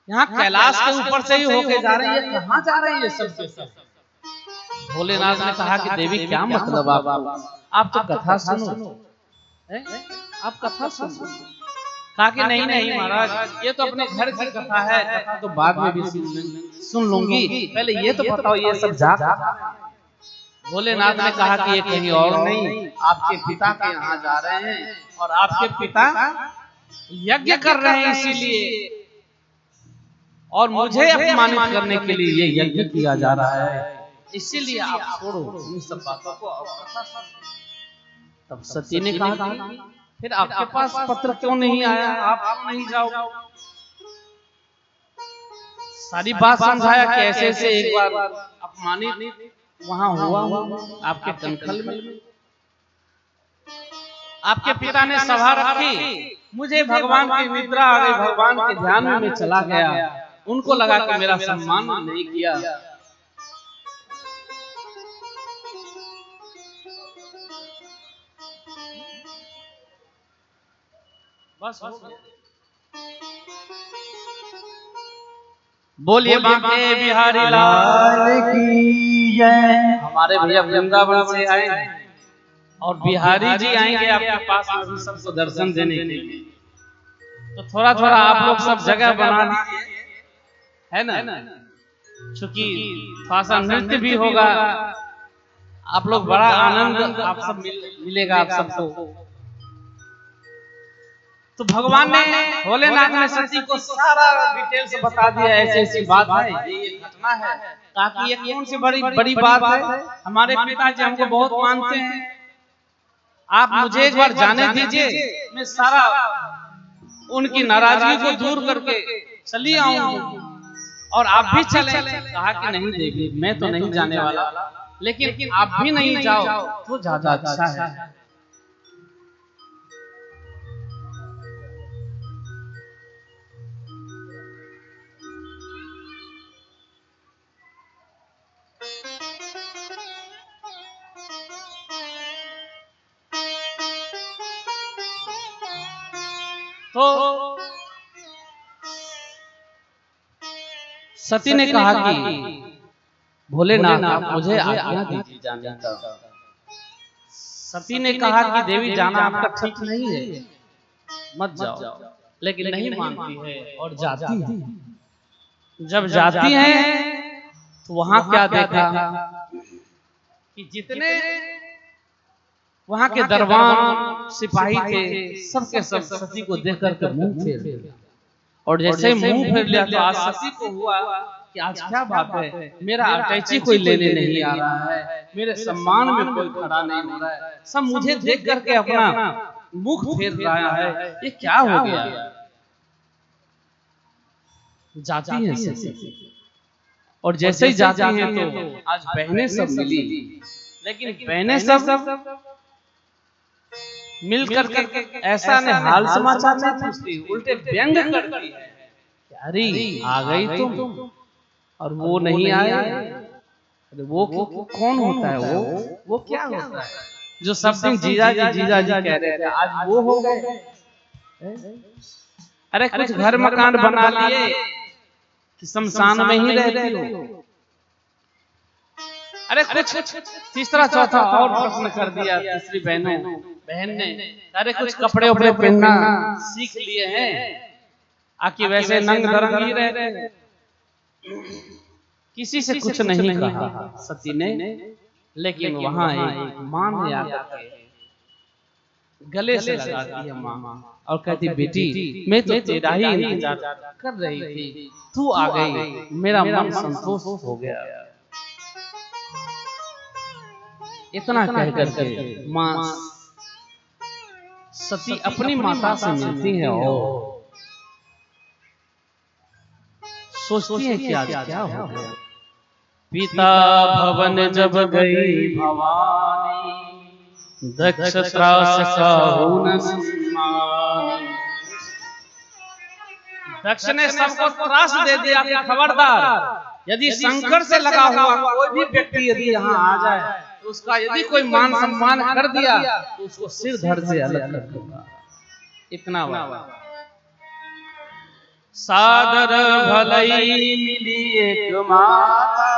यहाँ कैलाश के ऊपर से ही होके जा रहे हैं, ये कहाँ जा रहे हैं ये सब के सब? भोलेनाथ ने कहा कि देवी क्या मतलब आप तो कथा सुनो, आप कथा सुनो। कहा कि नहीं नहीं महाराज, ये तो अपने घर की कथा है, कथा तो बाद में भी सुन लूंगी, पहले ये तो बताओ ये सब जा। भोलेनाथ ने कहा कि ये कहीं और नहीं, आपके पिता के यहाँ जा रहे हैं और आपके पिता यज्ञ कर रहे हैं इसीलिए, और मुझे अपमानित करने के लिए ये यज्ञ किया जा रहा है, इसीलिए आप छोड़ो इन सब बातों को। तब सती ने कहा फिर आपके पास पत्र क्यों नहीं आया, आप क्यों नहीं जाओ? सारी बात समझाया कि ऐसे ऐसे एक बार अपमानित वहां हुआ आपके कनखल में, आपके पिता ने सभा रखी, मुझे भगवान की निद्रा आ गई, भगवान के ध्यान में मैं चला गया, उनको लगा कि मेरा सम्मान नहीं किया। बस बोलिए बांके बिहारी लाल की जय। हमारे भैया वृंदावन से आए हैं और बिहारी जी आएंगे आपके पास में सबको दर्शन देने के लिए, तो थोड़ा थोड़ा आप लोग सब जगह बना दीजिए, है ना, क्योंकि थोड़ा सा नृत्य भी होगा, आप लोग बड़ा आनंद आप सब मिलेगा आप सबको। तो भगवान ने भोलेनाथ ने सती को सारा डिटेल से बता दिया, ऐसी ऐसी बात है, ये घटना है, ताकि ये कौन सी बड़ी बात है, हमारे पिताजी हमको बहुत मानते हैं, आप मुझे एक बार जाने दीजिए, मैं सारा उनकी नाराजगी को दूर करके चली आऊंगी और आप भी चलें। कहा कि नहीं देवी मैं तो नहीं जाने वाला, लेकिन आप भी नहीं जाओ तो ज्यादा अच्छा है। तो सती ने कहा कि भोलेनाथ आप मुझे आज्ञा दीजिए जाने का। सती ने कहा कि देवी जाना आपका ठीक नहीं है, मत जाओ, लेकिन नहीं मानती है और जाती है। जब जाती है तो वहां क्या देखा कि जितने वहां के दरबान सिपाही थे सबके सब सती को देख करके मुंह फेर दिया। और जैसे मुंह फेर लिया तो आज सती को हुआ कि आज क्या बात है, मेरा अटैची कोई लेने नहीं आ रहा है, मेरे सम्मान में कोई खड़ा नहीं हो रहा है, सब मुझे देख करके अपना मुख फेर रहा है, ये क्या हो गया। जाती है सती, और जैसे ही जाती हैं तो आज बहनें सब मिली, लेकिन बहनें सब मिल करके ऐसा ने हाल समाचार नहीं पूछती, उल्टे व्यंग करती है, अरे आ गई तुम और वो नहीं आए। अरे वो कौन होता है, वो क्या होता है जो सब दिन जीजा जी कह रहे थे, आज वो हो गए। अरे कुछ घर मकान बना लिए कि शमशान में ही रहती हो। अरे कुछ तीसरा चौथा और प्रश्न कर दिया तीसरी बहन ने, अरे कुछ कपड़े उपड़े पहनना सीख लिए हैं, आकि वैसे नंग दरंग ही रहते। किसी से कुछ नहीं कहा सती ने, लेकिन वहां एक मां ने आकर के गले से लगाती है मां और कहती, बेटी मैं तो तेरा ही इंतजार कर रही थी, तू आ गई, मेरा मन संतोष हो गया। इतना कह करके मां सती अपनी माता से मिलती है और सोचती है कि आज क्या हो गया। पिता भवन जब गई भवानी, दक्ष त्रास काहू न सम्मानी। दक्ष ने सबको त्रास दे दिया कि खबरदार, यदि शंकर से लगा हुआ कोई भी व्यक्ति यदि यहाँ आ जाए तो उसका यदि कोई मान सम्मान कर दिया तो उसको सिर धड़ से अलग कर दूंगा। इतना सादर भलई मिली एक माता,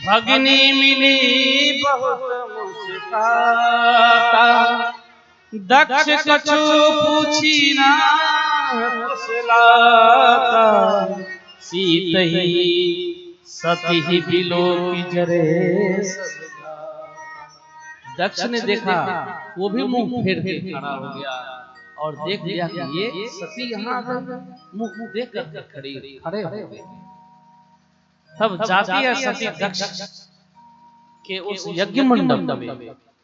भगनी मिली बहुत मुस्काता। दक्ष कछु पूछी ना कुशलाता, सीत ही सती ही बिलो की जरे। दक्ष ने देखा, वो भी मुंह फेर के खड़ा हो गया और देख लिया कि ये सती यहाँ मुंह देख कर खड़े हो गए। तब जाती है सती दक्ष के उस यज्ञ मंडप में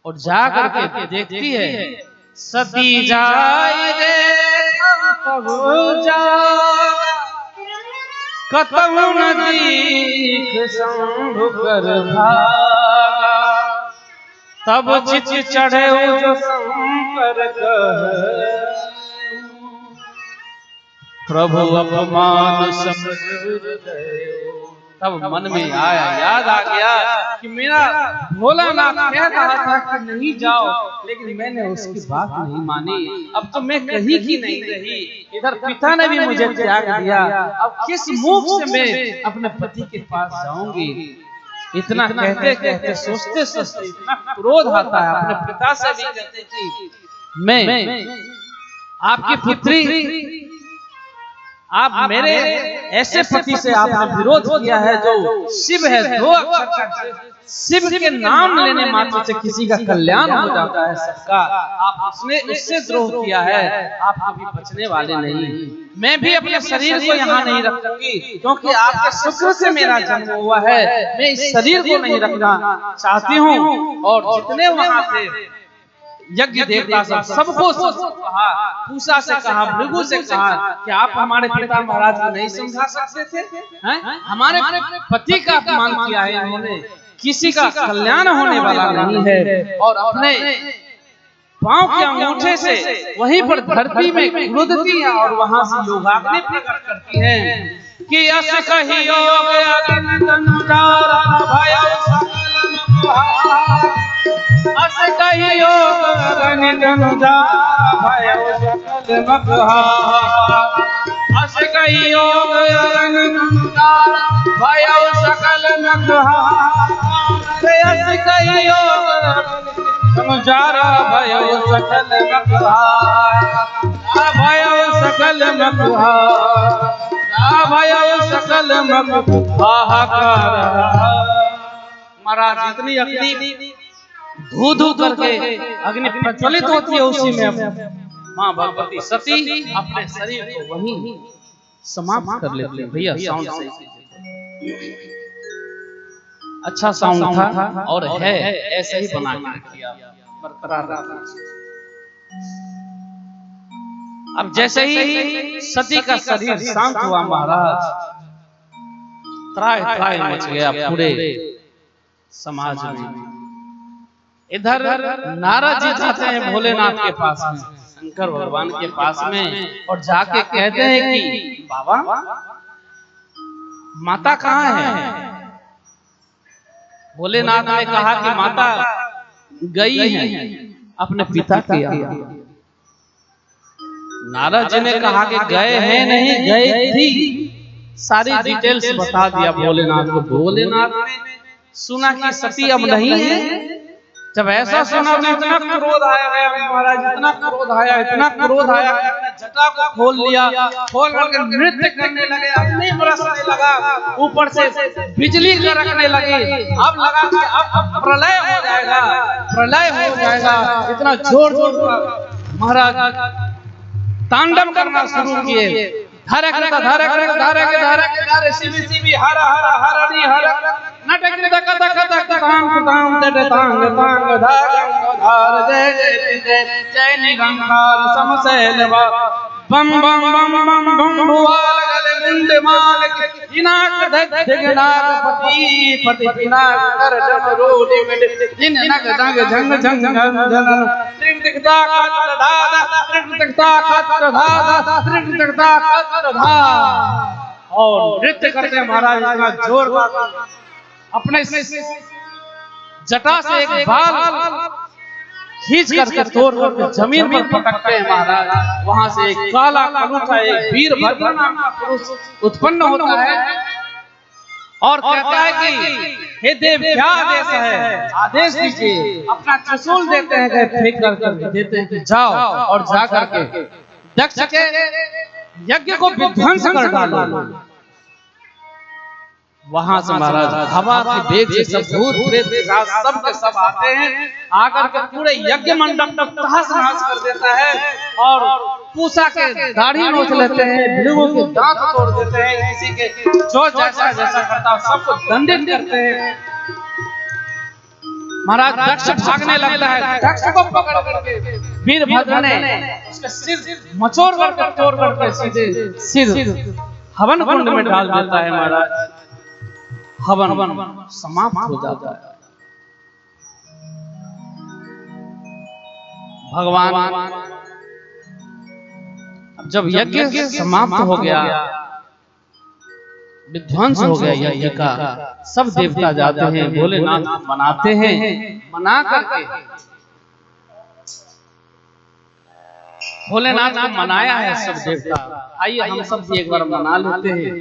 और जा करके देखती है, सती जाय रे तब जागा, कतहु न दीख शंभु कर भागा। तब चित चढ़े जो शंकर कह, प्रभु अपमान समझ हृदय। तब मन में आया, याद आ गया कि मेरा भोलानाथ कह रहा था कि नहीं जाओ, लेकिन मैंने उसकी बात नहीं मानी। अब तो मैं कहीं की नहीं रही, इधर पिता ने भी मुझे त्याग दिया, अब किस मुख से मैं अपने पति के पास जाऊंगी। इतना कहते कहते सोचते सोचते इतना क्रोध आता है, अपने पिता से भी कहते कि मैं आपकी पुत्री, आप मेरे ऐसे पति से आपने विरोध किया है जो शिव है, दो अक्षर का शिव के नाम लेने मात्र से किसी का कल्याण हो जाता है सबका। आप उससे द्रोह किया है, आप कभी बचने वाले नहीं। मैं भी अपने शरीर को यहाँ नहीं रखूंगी, क्योंकि आपके शुक्र से मेरा जन्म हुआ है। मैं इस शरीर को नहीं रखना चाहती हूँ। और जितने वहां थे यज्ञ देवता सबको कहा, पूषा से कहा, भृगु से कहा कि आप हमारे पिता महाराज को नहीं समझा सकते थे, हमारे पति का अपमान किया है इन्होंने, किसी का कल्याण होने वाला नहीं है। और अपने पांव के अंगूठे से वहीं पर धरती में कूदती है और वहां से योगाग्नि प्रकट करती है कि यश कही योग अग्नि तनुजारा भय सकल मकुहार। अस कही योग अग्नि तनुजारा भय सकल मकुहार। अस कही योग अग्नि तनुजारा भय सकल मकुहार। अस कही योग अनुजारा भयो सकल मकुहार, भयो सकल मकुहार, भयो सकल मकुहार। महाराज इतनी अग्नि धू धू करके अग्नि प्रज्वलित होती है, उसी में माँ भगवती सती अपने शरीर को वहीं समाप्त कर लेते हैं। भैया साउंड सही कीजिए। अच्छा साउंड था और है, ऐसे ही बना के रखिए आप, बरकरार रखिए। अब जैसे ही सती का शरीर शांत हुआ महाराज, त्राय त्राय मच गया पूरे समाज में। इधर नारद जी जाते हैं भोलेनाथ के पास में, शंकर भगवान के पास में, और जाके कहते हैं कि बाबा माता कहाँ है? भोलेनाथ ने कहा कि माता गई है अपने पिता के यहाँ। नारद जी ने कहा कि गए हैं नहीं, गए थी। सारी डिटेल्स बता दिया भोलेनाथ को। भोलेनाथ ने सुना कि सती अब नहीं है। जब ऐसा सुना तो इतना क्रोध आया गया महाराज, इतना क्रोध आया, इतना क्रोध आया, जटा को खोल लिया, खोल करके नृत्य करने लगे, अग्नि बरसने लगा, ऊपर से बिजली कड़कने लगी। अब लगा कि अब प्रलय हो जाएगा, प्रलय हो जाएगा। इतना जोर जोर का महाराज तांडव करना शुरू किए। धरक धरक धरक धरक धरक शिवी शिवी हर हर हरणी हर नटक तक तक तक तांग तांग तट तांग तांग धारंग धार जय जय जय जय निरंकार समसेलवा बम बम बम बम बम भुवाल गले मुंड माल इनाक धक धगनाक पति पति पिनाक कर जम रोली मिट जिन नग दंग झंग झंग जन त्रिकता कत धादा त्रिकता कत धादा त्रिकता कत धा। और नृत्य करते महाराज इतना जोर का, अपने जटा से एक बाल खींच करके तोड़ करके जमीन पर पटकते हैं महाराज। वहां से एक काला कलूटा, एक वीरभद्र नाम का पुरुष उत्पन्न होता है और कहता है कि हे देव क्या आदेश है, आदेश दीजिए। अपना त्रिशूल देते हैं, फेंक करके देते हैं कि जाओ और जा करके दक्ष के यज्ञ को विध्वंस कर डालो। वहां से महाराज हवा की वेग से सब भूत प्रेत सब के सब आते हैं, आकर के पूरे यज्ञ मंडप तक तहस नहस कर देता है और पूसा के दाढ़ी नोच लेते हैं, भृगु के दांत तोड़ देते हैं, किसी के जो जैसा जैसा करता सबको दंडित करते हैं। महाराज दक्ष भागने लगता है, दक्ष को पकड़ करके वीरभद्र ने उसका सिर मचोड़ करके तोड़ करके सीधे सिर हवन कुंड में डाल देता है महाराज। हवन समाप्त हो जाता है। भगवान अब जब यज्ञ समाप्त हो गया, विध्वंस हो गया यज्ञ का, सब देवता जाते हैं भोलेनाथ को मनाते हैं। मना करके भोलेनाथ को मनाया है सब देवता। आइए हम सब भी एक बार मना लेते हैं।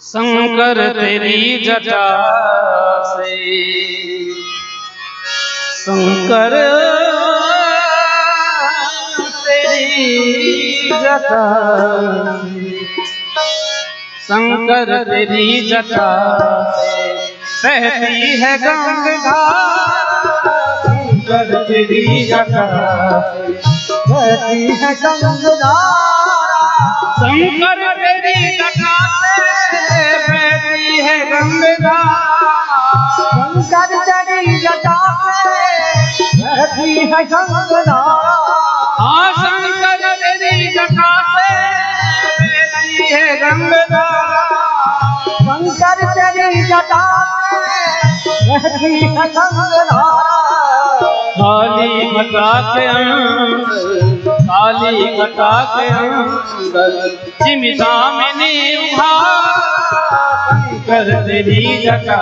शंकर तेरी जटा से, शंकर तेरी जटा से, शंकर तेरी जटा से बहती है गंगा। शंकर तेरी जटा से बहती है गंगा। शंकर तेरी जटा बहती है गंगा। शंकर तेरी जटा से बहती है गंगा। हाँ शंकर तेरी जटा से बहती है गंगा। शंकर तेरी जटा से बहती है गंगा। काली घटा के अंदर, काली घटा के अंदर जिमिदामिनी उभार। शंकर तेरी जटा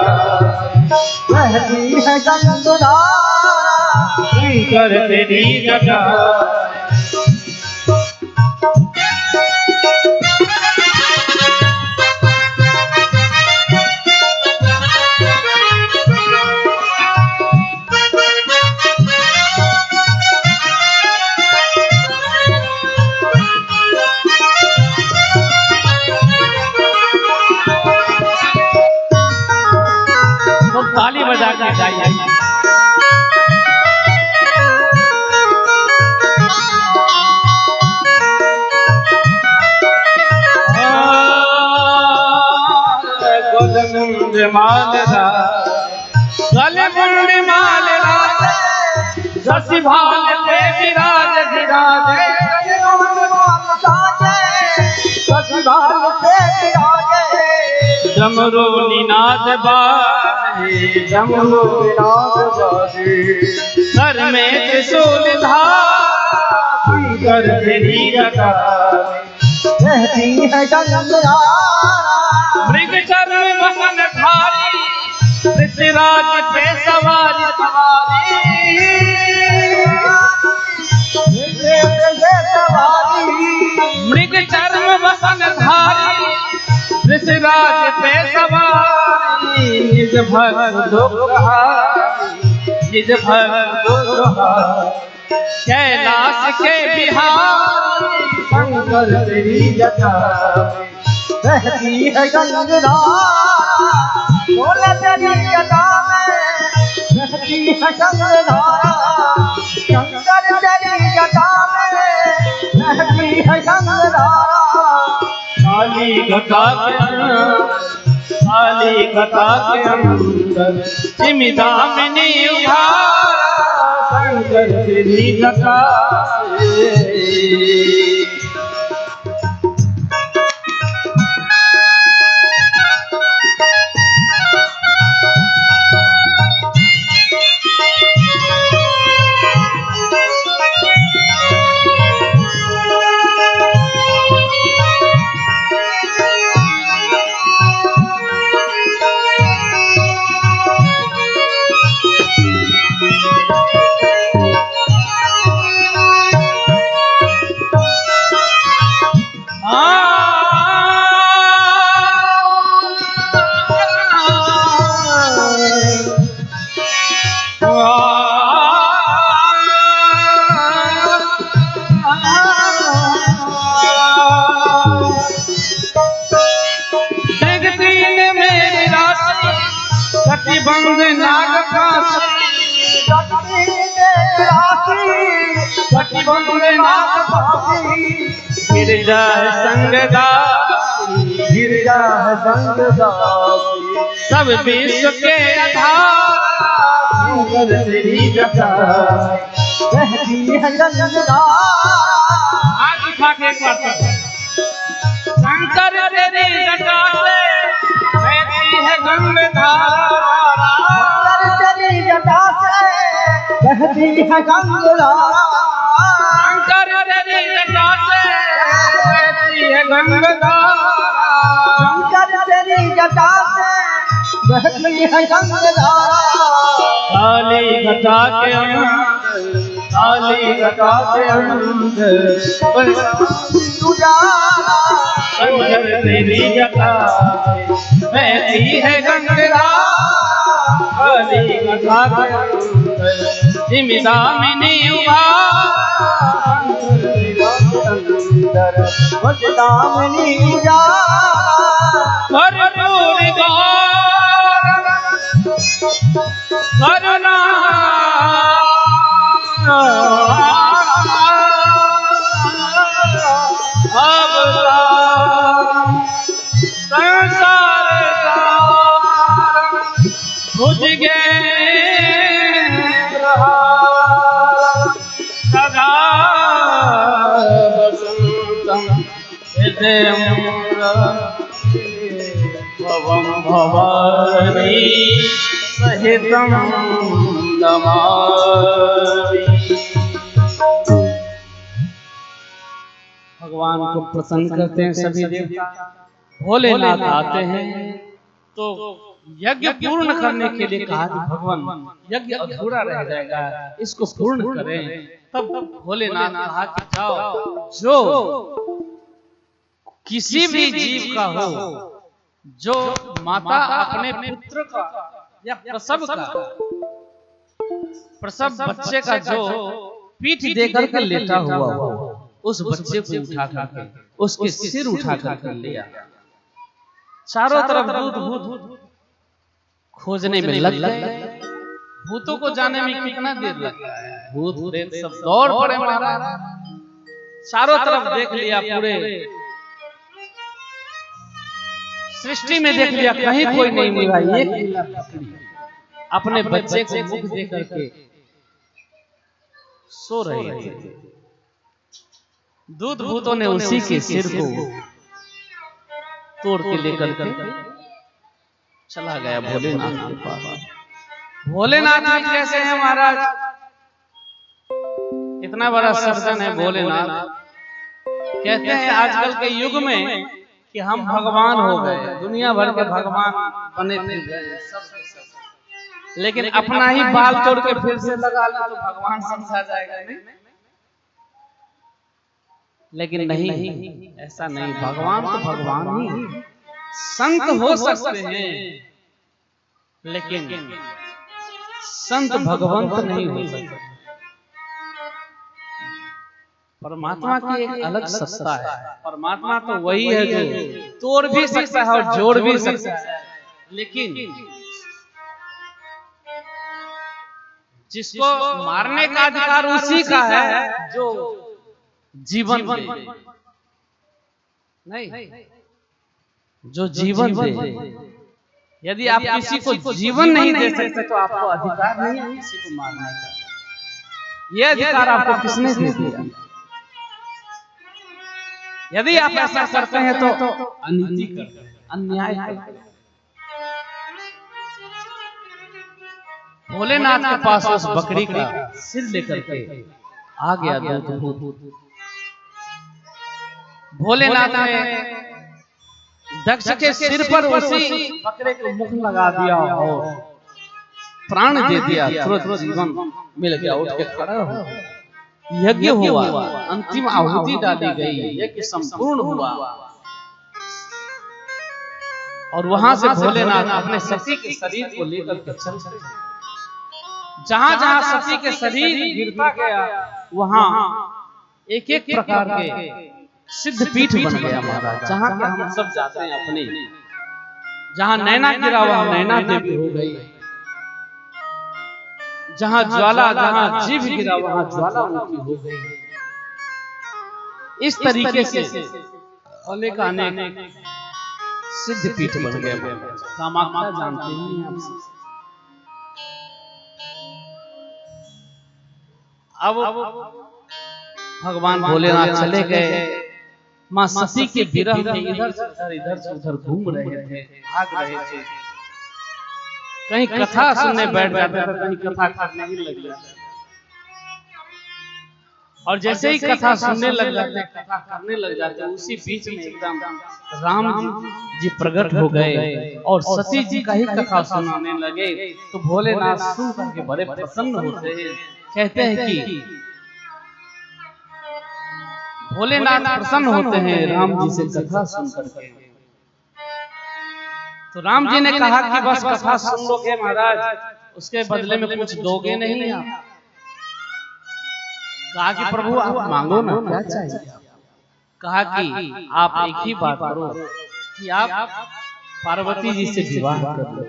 बहती है गंगा। शंकर तेरी जटा ताली बजा के गाइए। माल गले मुंड माल शशि भाल पे विराज विराजे डमरू निनाद बाजे डमरू निनाद बाजे सर में त्रिशूल धार कर तेरी जटा रहती है गंगा मृग चरण वसन धारी ऋषिराज पे सवारी मृग चरण वसन धारी ऋषिराज पे सवारी निज भक्त दुखहारी निज भक्त दुखहारी कैलाश के बिहारी शंकर तेरी जटा रहती है गंगा बोले तेरी जटा में रहती है गंगा शंकर तेरी जटा में रहती है गंगा काली घटा के अंदर चिमिदामिनी उधारा शंकर तेरी जटा से कटिबंध नाग कटिबंध नाग गिरजा है संगदासी सब विश्व के आधार तेरी जटा रहती है गंगा आज उठा के एक बार शंकर तेरी जटा से बहती है गंगाधारा तेरी जटा से बहती है गंगा शंकर तेरी जटा से बहती है गंगाधारा शंकर तेरी जटा से बहती है गंगा काली घटा के अंदर उजाला शंकर तेरी जटा बहती है गंगा काली घटा के अंदर चिमिदामिनी दामिनी उजाला भरपूर करुणा बुझ सदा बसंतम भवम भवानी सहितम नमामि। भगवान को प्रसन्न करते हैं सभी देवता। भोलेनाथ आते हैं तो यज्ञ पूर्ण करने के लिए कहा कि भगवान यज्ञ अधूरा रह जाएगा, इसको पूर्ण करें। तब भोलेनाथ ने कहा कि जाओ, जो किसी भी जीव का हो, जो माता अपने पुत्र का या प्रसव बच्चे का जो पीठ देकर के लेटा हुआ हो, उस बच्चे को उठा करके उसके सिर उठा करके लिया। चारों तरफ भूत खोजने में लग गए। भूतों को जाने में कितना देर लगता है, भूत प्रेत सब दौड़ पड़े महाराज। चारों तरफ देख लिया, पूरे सृष्टि में देख लिया, कहीं कोई नहीं मिला, एक मिला बकरी अपने बच्चे को मुख दे करके सो रहे थे। दूध भूतों ने उसी के सिर को तोड़ के लेकर के चला गया भोलेनाथ के पास। भोलेनाथ जी कैसे हैं महाराज? इतना बड़ा सर्जन है भोलेनाथ। कहते हैं आजकल के युग में कि हम भगवान हो गए, दुनिया भर के भगवान बने फिर गए सब, लेकिन अपना ही बाल तोड़ के फिर से लगा लो तो भगवान समझा जाएगा नहीं? लेकिन नहीं, ऐसा नहीं। भगवान तो भगवान ही, संत हो सकते हैं लेकिन संत भगवंत नहीं हो सकते। परमात्मा की एक अलग सत्ता है। परमात्मा तो वही है जो तोड़ भी सकता है और जोड़ भी सकता है, लेकिन जिसको मारने का अधिकार उसी का है जो जीवन दे, नहीं जो जीवन दे। यदि आप किसी को जीवन नहीं दे सकते तो आपको अधिकार नहीं है किसी को मारने का। यह अधिकार आपको किसने दे दिया? यदि आप ऐसा करते हैं तो अनीति करते हैं, अन्याय करते हैं। भोलेनाथ के पास उस बकरी का सिर लेकर के आ गया दूध भूत। भोलेनाथ ने दक्ष के सिर पर उसी बकरे को मुख लगा दिया और प्राण दे दिया, तुरंत जीवन मिल गया, उठ के खड़ा हो। यज्ञ हुआ, अंतिम आहुति डाली गई, यज्ञ संपूर्ण हुआ और वहां से भोलेनाथ अपने सती के शरीर को लेकर के चल पड़े। जहां जहां सती के शरीर गिरता गया वहां एक एक प्रकार के सिद्ध पीठ बन गया महाराज। जहां के हम सब जाते हैं अपने, जहां नैना गिरा वहां नैना देवी हो गई, जहां ज्वाला, जहां जीव गिरा वहां ज्वालामुखी हो गई। इस तरीके से अनेक अनेक सिद्ध पीठ बन गए। कामाख्या जानते हैं आप? अब भगवान भोलेनाथ चले गए। मां सती के विरह में इधर से उधर घूम रहे थे, भाग रहे थे। कहीं कथा सुनने बैठ जाते थे, कहीं कथा करने ही लग जाते। और जैसे ही कथा सुनने लग जाते, कथा करने लग जाते, उसी बीच में एकदम राम जी प्रकट हो गए और सती जी का ही कथा सुनाने लगे। तो भोलेनाथ सुन करके बड़े प्रसन्न होते हैं। कहते हैं कि भोलेनाथ प्रसन्न होते हैं राम जी से कथा सुन करके। तो राम जी ने कहा कि बस कथा सुन लोगे महाराज, उसके बदले में कुछ दोगे नहीं आप? कहा कि प्रभु आप मांगो ना, क्या चाहिए? कहा कि आप एक ही बात करो कि आप पार्वती जी से विवाह कर लो।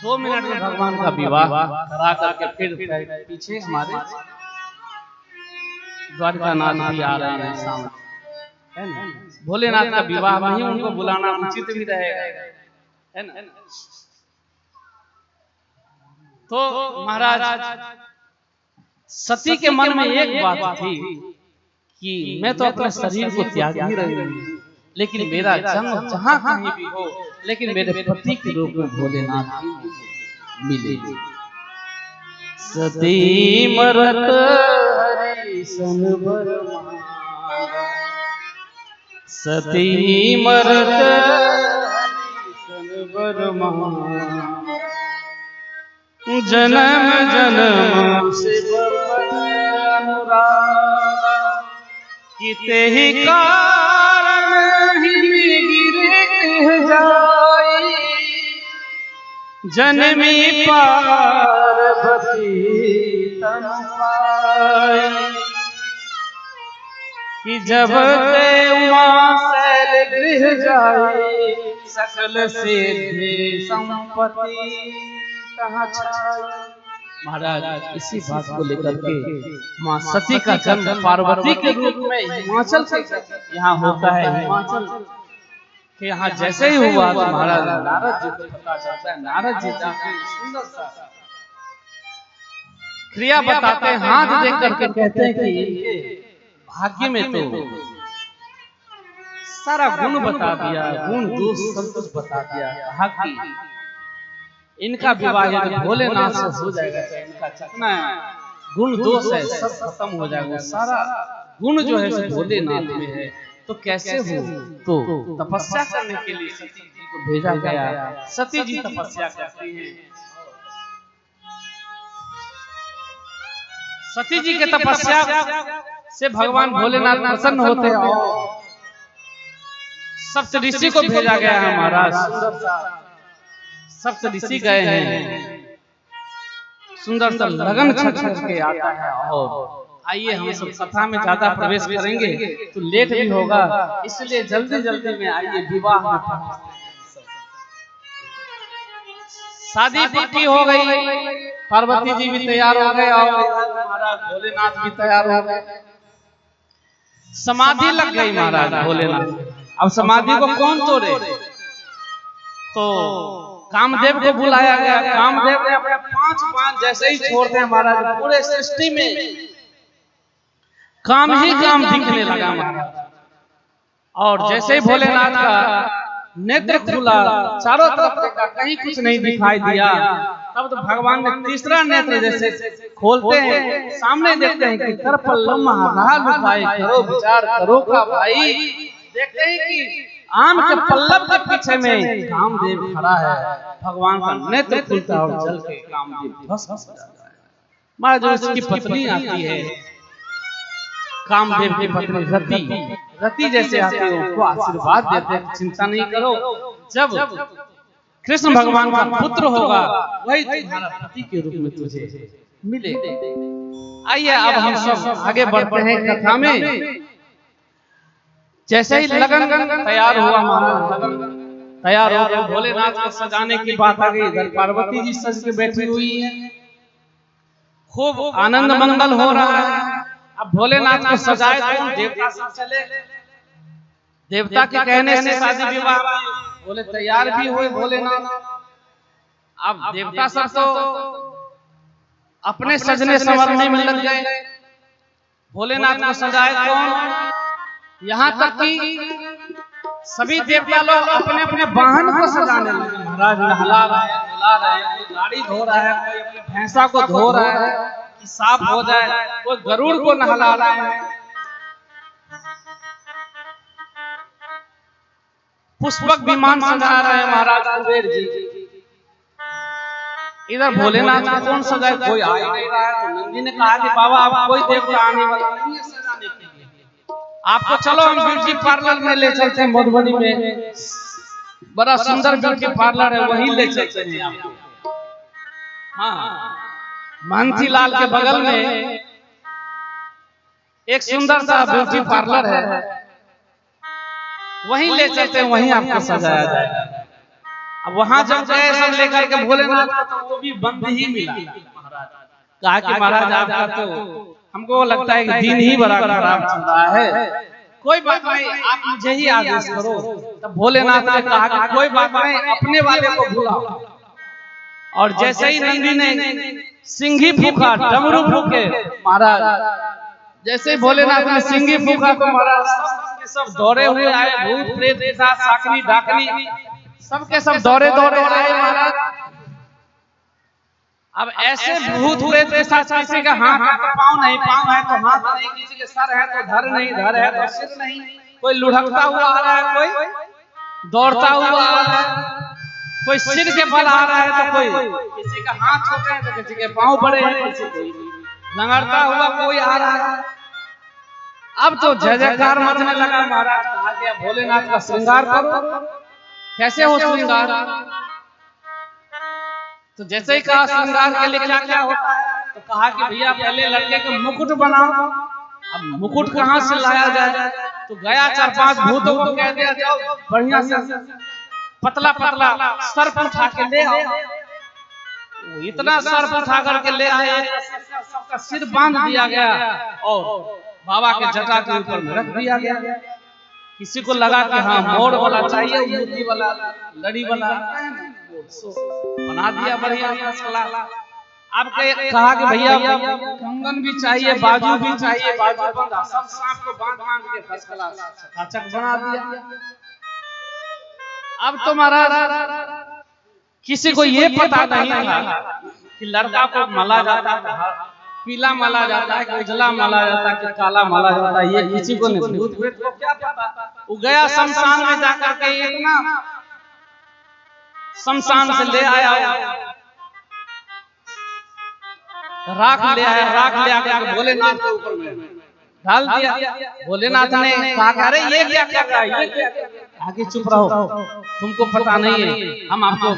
2 मिनट में भगवान का विवाह करा करके फिर पीछे हमारे द्वारकानाथ भी आ रहे हैं सामने, है ना? भोलेनाथ का विवाह में ही उनको बुलाना उचित भी रहेगा, है ना? तो महाराज सती के मन में एक बात थी कि मैं तो अपने शरीर को त्याग ही रही हूँ, लेकिन मेरा जन्म जहां कहीं भी हो, लेकिन मेरे पति के रूप में भोलेनाथ ही मिले। सती मरत हरिशन बर मांगा, सती मरत हरिशन बर मांगा, जन्म जन्म से अनुराग, किते ही कारण ही गिर जाई, जनमी पार्वती तन पाई, कि जब ते उमा शैल गृह जाए, सकल सिद्धि संपत्ति कहाँ छाई। महाराज इसी बात को लेकर के मां सती का जन्म पार्वती के रूप में हिमाचल से यहाँ होता है। हिमाचल कि यहाँ जैसे ही हुआ तो महाराज नारद जी को पता चलता है। नारद जी जाके सुंदर सा क्रिया बताते हैं, हाथ देख करके कहते हैं कि इनके भाग्य में तो सारा गुण बता दिया, गुण दोष सब कुछ बता दिया। कहा कि इनका विवाह यदि भोलेनाथ से हो जाएगा तो इनका जितना गुण दोष है सब खत्म हो जाएगा। सारा गुण जो है भोलेनाथ में है। तो कैसे हो? तो तपस्या करने के लिए सती जी को भेजा गया। सती जी तपस्या करती हैं। सती जी के तपस्या से भगवान भोलेनाथ प्रसन्न होते हैं और सप्तऋषि को भेजा गया है महाराज। सप्तऋषि गए हैं, सुंदर सा लगन छक के आता है। और आइए हम सब कथा में ज्यादा प्रवेश करेंगे तो लेट भी होगा, इसलिए जल्दी जल्दी में आइए विवाह में। शादी पक्की हो गई, पार्वती जी भी तैयार हो गए और महाराज भोलेनाथ भी तैयार हो गए। समाधि लग गई महाराज भोलेनाथ। अब समाधि को कौन तोड़े? तो कामदेव को बुलाया गया। कामदेव ने अपने 5 बाण जैसे ही छोड़ते हैं महाराज, पूरे सृष्टि में काम ही काम दिखने लगा महाराज। और जैसे ही भोलेनाथ का नेत्र खुला, चारों तरफ देखा, कहीं कुछ नहीं दिखाई दिया। तब तो भगवान ने तीसरा नेत्र जैसे खोलते हैं, सामने देखते हैं कि कर पल्लम भाई करो विचार करो का भाई। देखते हैं कि आम के पल्लव के पीछे में कामदेव खड़ा है। भगवान का नेत्र खुलता और जल के कामदेव भस्म हो जाता है। महाराज जो उसकी पत्नी आती है, कामदेव की पत्नी रति, रति जैसे आती है उसको आशीर्वाद देते हैं, चिंता नहीं करो, जब कृष्ण भगवान का पुत्र होगा वही तुम्हारा पति के रूप में तुझे मिलेगा। आइए अब हम सब आगे बढ़ते हैं कथा में। जैसे ही लगन तैयार हुआ महाराज, लगन तैयार हो गया, भोलेनाथ को सजाने की बात आ गई। इधर पार्वती जी सज के बैठी हुई है, खूब आनंद मंगल हो रहा है। अब भोलेनाथ को सजाए कौन? देवता सब चले। देवता के कहने से शादी विवाह बोले तैयार भी हुए भोलेनाथ। अब देवता सब तो अपने सजने संवरने में लग गए। भोलेनाथ को सजाए कौन? यहाँ तक कि सभी देवता लोग अपने अपने वाहन को सजाने लगे। महाराज नहला रहे हैं, धुला रहे हैं, कोई गाड़ी धो रहा है, कोई अपने भैंसा को धो रहा है कि साफ हो जाए, कोई गरुड़ को नहला रहे हैं, पुष्पक विमान सजा रहे हैं महाराज कुबेर जी। इधर भोलेनाथ को कौन सजाए? कोई आ ही नहीं रहा है। तो नंदी ने कहा कि बाबा अब कोई देवता आने वाला नहीं है सजाने के लिए, आपको चलो हम ब्यूटी पार्लर में ले चलते हैं। मधुबनी में बड़ा सुंदर ब्यूटी पार्लर है, वहीं ले चलते हैं आपको। हाँ, मानसी लाल के बगल में एक सुंदर सा ब्यूटी पार्लर है, वहीं ले चलते हैं, वहीं आपको सजाया जाएगा। अब वहां जब गए सब लेकर के भोलेनाथ को, तो वो भी बंद ही मिला। कहा कि महाराज आपका तो हमको लगता है कि दिन ही बड़ा खराब चल रहा है, कोई बात नहीं, आप मुझे ही आदेश करो। तब भोलेनाथ ने कहा कि कोई बात नहीं, अपने वाले को बुलाओ। और जैसे ही नंदी ने सिंघी फूका, डमरू फूके महाराज, जैसे ही भोलेनाथ ने सिंघी फूका तो महाराज सब दौड़े हुए आए, भूत प्रेत के साथ साकनी डाकनी सबके सब दौड़े दौड़े आए महाराज। अब ऐसे भूत प्रेत के साथ किसी का हाथ है तो पाँव नहीं, पाँव है तो हाथ नहीं, किसी के सर है तो धर नहीं, धर है तो सिर नहीं, कोई लुढ़कता हुआ आ रहा है, कोई दौड़ता हुआ आ रहा है, कोई सिर के बल आ रहा है तो कोई किसी का हाथ छोटे हैं तो किसी के पाँव बड़े हैं, किसी को लंगड़ता हुआ कोई आ रहा है। अब तो जय जयकार मचने लगा महाराज। कहा गया भोलेनाथ का श्रृंगार करो। कैसे हो श्रृंगार? तो जैसे ही कहा श्रृंगार के लिए क्या क्या होता है, तो कहा कि भैया पहले लड़के का मुकुट बनाओ। अब मुकुट कहाँ से लाया जाए? तो गया 4-5 भूतों को कह दिया जाओ बढ़िया से पतला पतला सर्प उठा के ले आओ। इतना सर्प उठा करके ले आए, सबका सिर बांध दिया गया और बाबा के जटा के ऊपर में रख दिया गया। किसी को लगा कि हाँ मोड़ वाला चाहिए, मोती वाला, लड़ी वाला बना दिया बढ़िया फर्स्ट क्लास। अब कहा कि भैया कंगन भी चाहिए, बाजू भी चाहिए, बाजू बंधा, सब सांप को बांध के फर्स्ट क्लास चकाचक बना दिया। अब तो महाराज किसी को ये पता नहीं था कि लड़का को मला जाता है, पीला मला जाता है, उजला मला जाता है, कि काला मला जाता है, ये किसी को नहीं। भूत प्रेत को क्या पता। वो गया शमशान में जाकर के इतना शमशान से ले आया, राख ले आया, राख ले आकर भोलेनाथ के ऊपर में डाल दिया। भोलेनाथ ने कहा अरे ये क्या कर रहा है, ये क्या कर रहा है? आगे चुप रहो, तुमको पता नहीं है, हम आपको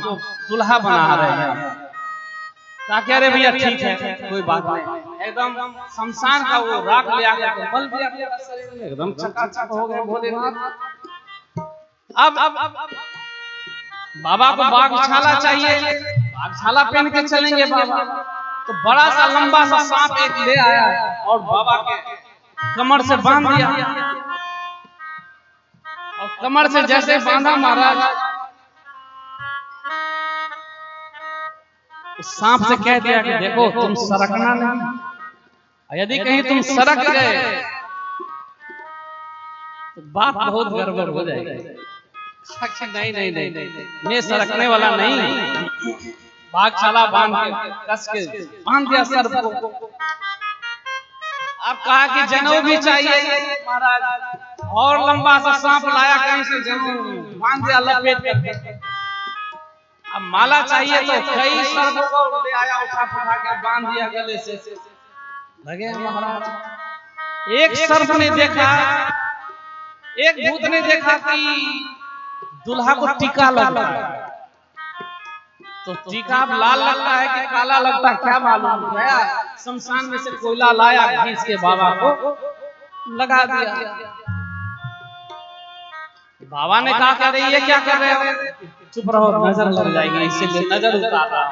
दुल्हा बना रहे हैं। कहा अरे भैया ठीक है कोई बात नहीं। एकदम शमशान का वो राख ले आकर मल दिया पूरा शरीर में, एकदम चकाचक हो गए भोलेनाथ। अब बाबा को बाघछाला चाहिए, बाघछाला पहन के चलेंगे बाबा। तो बड़ा सा लंबा सा सांप एक ले आया और बाबा के कमर से बांध दिया। और कमर से जैसे बांधा महाराज, सांप से कह दिया कि देखो तुम सरकना नहीं, यदि कहीं तुम सरक गए तो बात बहुत गड़बड़ हो जाएगी। नहीं नहीं नहीं, मैं सरकने वाला नहीं। बाघछाला बांध के कस के बांध दिया सर को। अब कहा कि जनेऊ भी चाहिए महाराज, और लंबा सा सांप लाया कहीं से, जनेऊ बांध दिया लपेट करके। अब माला चाहिए तो कई सर्पों को ले आया, उठा के बांध दिया गले से। लगे महाराज एक सर्प ने देखा, एक भूत ने देखा कि दुल्हा को टीका लगा है। तो टीका अब लाल लगता है कि काला लगता है क्या मालूम। गया शमशान में से कोयला लाया, घींच के बाबा को लगा दिया। बाबा ने कहा अरे ये क्या कर रहे हो, चुप रहो नजर लग जाएगी, इसीलिए नजर उतार रहा।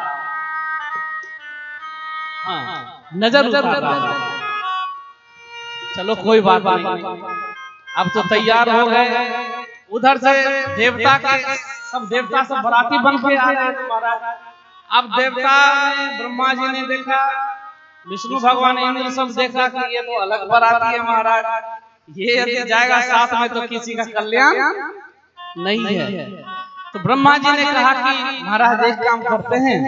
हाँ नजर उतार रहा। चलो कोई बात नहीं, अब तो तैयार हो गए। उधर से देवता के सब देवता सब बराती बन के आ रहे थे महाराज। अब देवता ने, ब्रह्मा जी ने देखा, विष्णु भगवान इंद्र सब देखा कि ये तो अलग बराती है महाराज, ये यदि जाएगा साथ में तो किसी का कल्याण नहीं है। तो ब्रह्मा जी ने कहा कि महाराज एक काम करते हैं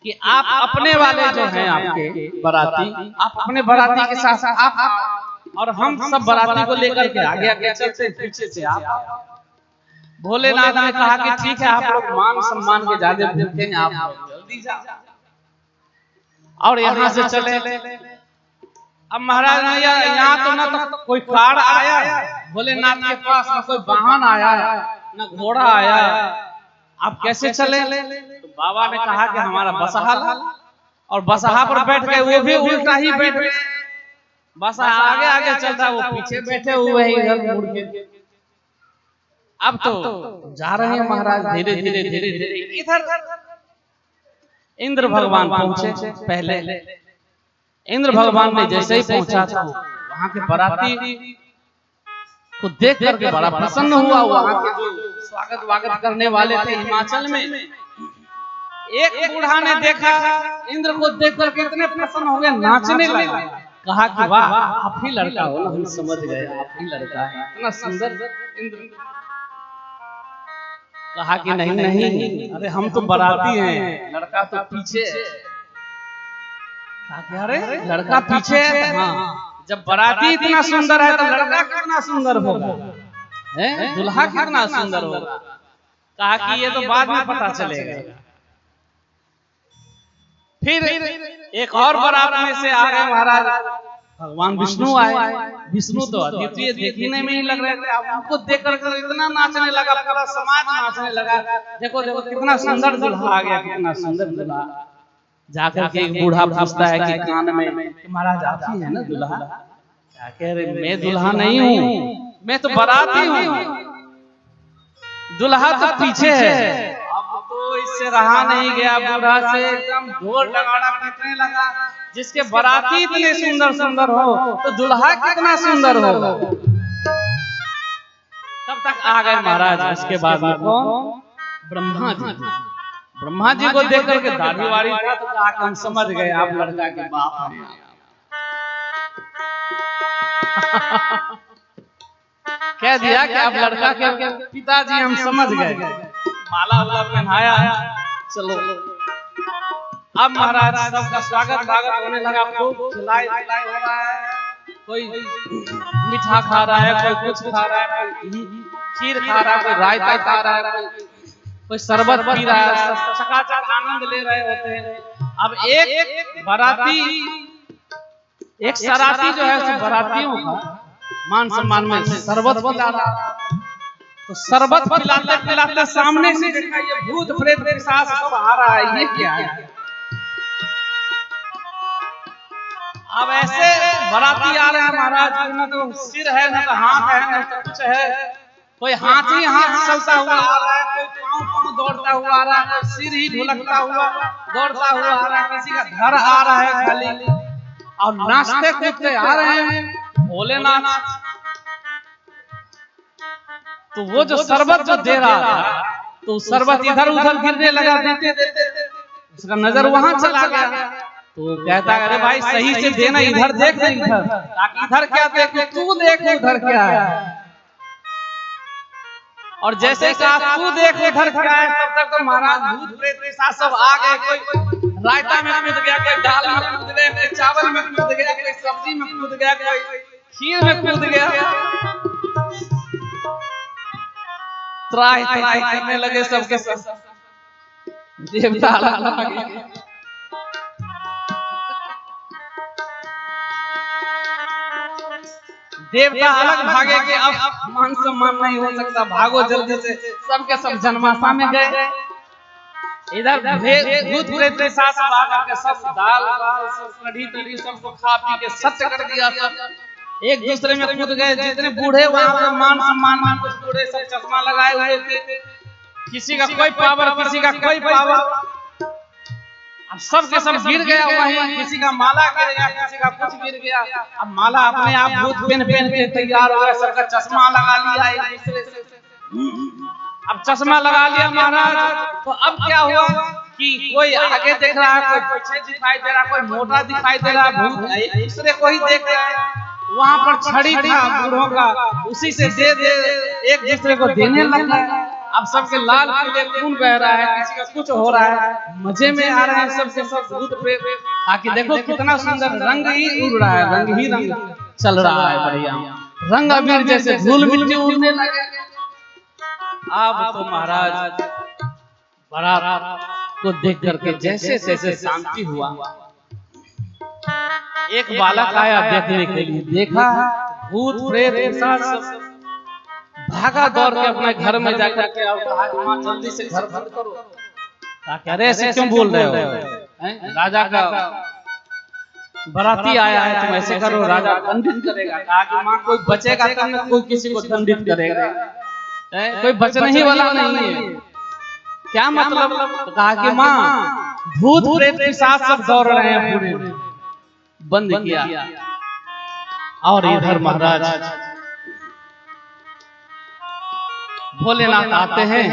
कि आप अपने वाले जो हैं आपके बराती, आप अपने बराती के साथ आप और हम सब बराती को लेकर के आगे आगे चलते, पीछे से आप। भोलेनाथ ने कहा कि ठीक है, आप लोग मान सम्मान के ज्यादा भूखे हैं, आप लोग जल्दी जाओ। और यहाँ से चले। अब महाराज ने यहाँ तो न तो कोई कार आया भोलेनाथ के पास, न कोई वाहन आया, न घोड़ा आया, आप कैसे चले। तो बाबा ने कहा कि हमारा बसहा, और बसहा पर बैठ गए, वो भी उल्टा ही बैठ गए। बसहा आगे आगे चलता, वो पीछे बैठे हुए ही इधर मुड़ के। अब तो जा रहे हैं महाराज धीरे धीरे धीरे धीरे। इधर इंद्र भगवान पहुंचे। पहले इंद्र भगवान ने जैसे ही पहुंचा तो वहां के बराती को देख करके बड़ा प्रसन्न हुआ। वहां के जो स्वागत वागत करने वाले थे हिमाचल में, एक बूढ़ा ने देखा इंद्र को देख करके इतने प्रसन्न हो गए, नाचने लगा। कहा कि वाह आप ही लड़का हो ना, हम समझ गए आप ही लड़का है, इतना सुंदर। इंद्र कहा कि नहीं नहीं, अरे हम तो बराती हैं, लड़का तो पीछे है। कहा कि अरे लड़का पीछे है। हाँ, जब बराती इतना सुंदर है तो लड़का कितना सुंदर होगा, हैं दुल्हा कितना सुंदर होगा। कहा कि ये तो बाद में पता चलेगा। फिर एक और बारात में से आ गए महाराज, भगवान विष्णु आए। विष्णु तो अद्वितीय देखने में ही लग रहे थे। उनको देख कर इतना नाचने लगा, पूरा समाज नाचने लगा। देखो देखो कितना सुंदर दुल्हा आ गया, कितना सुंदर दुल्हा। जाकर के एक बूढ़ा पूछता है कि कान में, महाराज आप ही है ना दुल्हा। क्या कह रहे, मैं दुल्हा नहीं हूँ, मैं तो बाराती हूँ, दुल्हा तो पीछे है। अब तो इससे रहा नहीं गया, बूढ़ा से एकदम ढोल नगाड़ा पीटने लगा। जिसके बराती इतने सुंदर सुंदर हो तो दुल्हा कितना सुंदर होगा। तब तक आ गए महाराज। उसके बाद में कौन? ब्रह्मा जी। ब्रह्मा जी को देख करके दाढ़ी वाड़ी था तो कहा कि हम समझ गए आप लड़का के बाप हैं। कह दिया कि आप लड़का के पिताजी हम समझ गए। माला वाला पहनाया, चलो अब महाराज सबका स्वागत भागत होने लगा। खूब खिलाई पिलाई हो रहा है, कोई मीठा खा रहा है, कोई कुछ खा रहा है, कोई खीर खा रहा है, कोई रायता खा रहा है, कोई शरबत पी रहा है, सब चकाचक आनंद ले रहे होते हैं। अब एक बाराती, एक सराती जो है उस बारातियों का मान सम्मान में शरबत पिला रहा। तो शरबत पिलाते पिलाते सामने से देखा ये भूत प्रेत पिशाच सब आ रहा है, ये क्या है? अब ऐसे बाराती आ रहे हैं महाराज, न तो सिर है, न तो हाथ है, न तो कुछ है। कोई हाथ ही हाथ चलता हुआ आ रहा है, कोई पाँव पाँव दौड़ता हुआ आ रहा है, कोई सिर ही ढुलकता हुआ दौड़ता हुआ आ रहा है, किसी का घर आ रहा है खाली, और नाचते कूदते आ रहे हैं भोलेनाथ। तो वो जो शरबत जो दे रहा था, तो शरबत इधर उधर गिरने लगा, देते देते उसका नजर वहां चला गया। तो कहता है अरे भाई सही से देना, इधर देख दे, इधर ताकि इधर क्या देखो, तू देख उधर क्या है। और जैसे कहा तू देख उधर क्या है, तब तक तो महाराज भूत प्रेत के साथ सब आ गए। कोई रायता में कूद गया, कोई दाल में कूद गया, कोई चावल में कूद गया, कोई सब्जी में कूद गया, कोई खीर में कूद गया। त्राही त्राही करने लगे सबके सब। देवता अलग भागे, देवता अलग भागे कि अब मान सम्मान नहीं हो सकता, भागो जल्दी से। सबके सब जन्माशा में गए। इधर भूत प्रेत के साथ सब आकर के सब दाल सब कढ़ी तढ़ी सबको खा पी के सत्य कर दिया। सब एक दूसरे में कूद गए। जितने बूढ़े वहां पर मान सम्मान में, कुछ बूढ़े सब चश्मा लगाए हुए थे, किसी का कोई पावर, किसी का कोई पावर। अब सब के सब गिर गया वहीं, किसी का माला गिर गया, किसी का कुछ गिर गया। अब माला अपने आप भूत पहन पहन के तैयार हो गया, सबका चश्मा लगा लिया एक दूसरे से। अब चश्मा लगा लिया महाराज, तो अब क्या हुआ कि कोई आगे देख रहा है, कोई पीछे दिखाई दे रहा है, कोई मोटा दिखाई दे रहा है, भूत एक दूसरे को ही देख रहा है। वहां पर छड़ी था बूढ़ों का, उसी से दे दे एक दूसरे को देने लगा। अब सबके लाल पीले खून बह रहा है, किसी का कुछ हो रहा है, मजे में आ रहे हैं सबसे सब भूत प्रेत। आके देखो कितना सुंदर रंग ही उड़ रहा है, रंग ही रंग चल रहा है, बढ़िया रंग अबीर जैसे धूल मिट्टी उड़ने लगे। अब तो महाराज बारात को देख करके जैसे जैसे शांति हुआ, एक बालक आया देखने के लिए। देखा भूत प्रेत के साथ भागा दौड़ के अपने घर में जाकर के और कहा मां जल्दी से घर बंद करो। कहा अरे ऐसे क्यों बोल रहे हो, राजा का बाराती आया है, तुम ऐसे करो राजा दंडित करेगा। कहा कि मां कोई बचेगा तब ना कोई किसी को दंडित करेगा, कोई बचने ही वाला नहीं है। क्या मतलब? तो कहा कि मां भूत प्रेत के साथ सब दौड़ रहे हैं, पूरे बंद किया। और इधर महाराज भोलेनाथ आते हैं।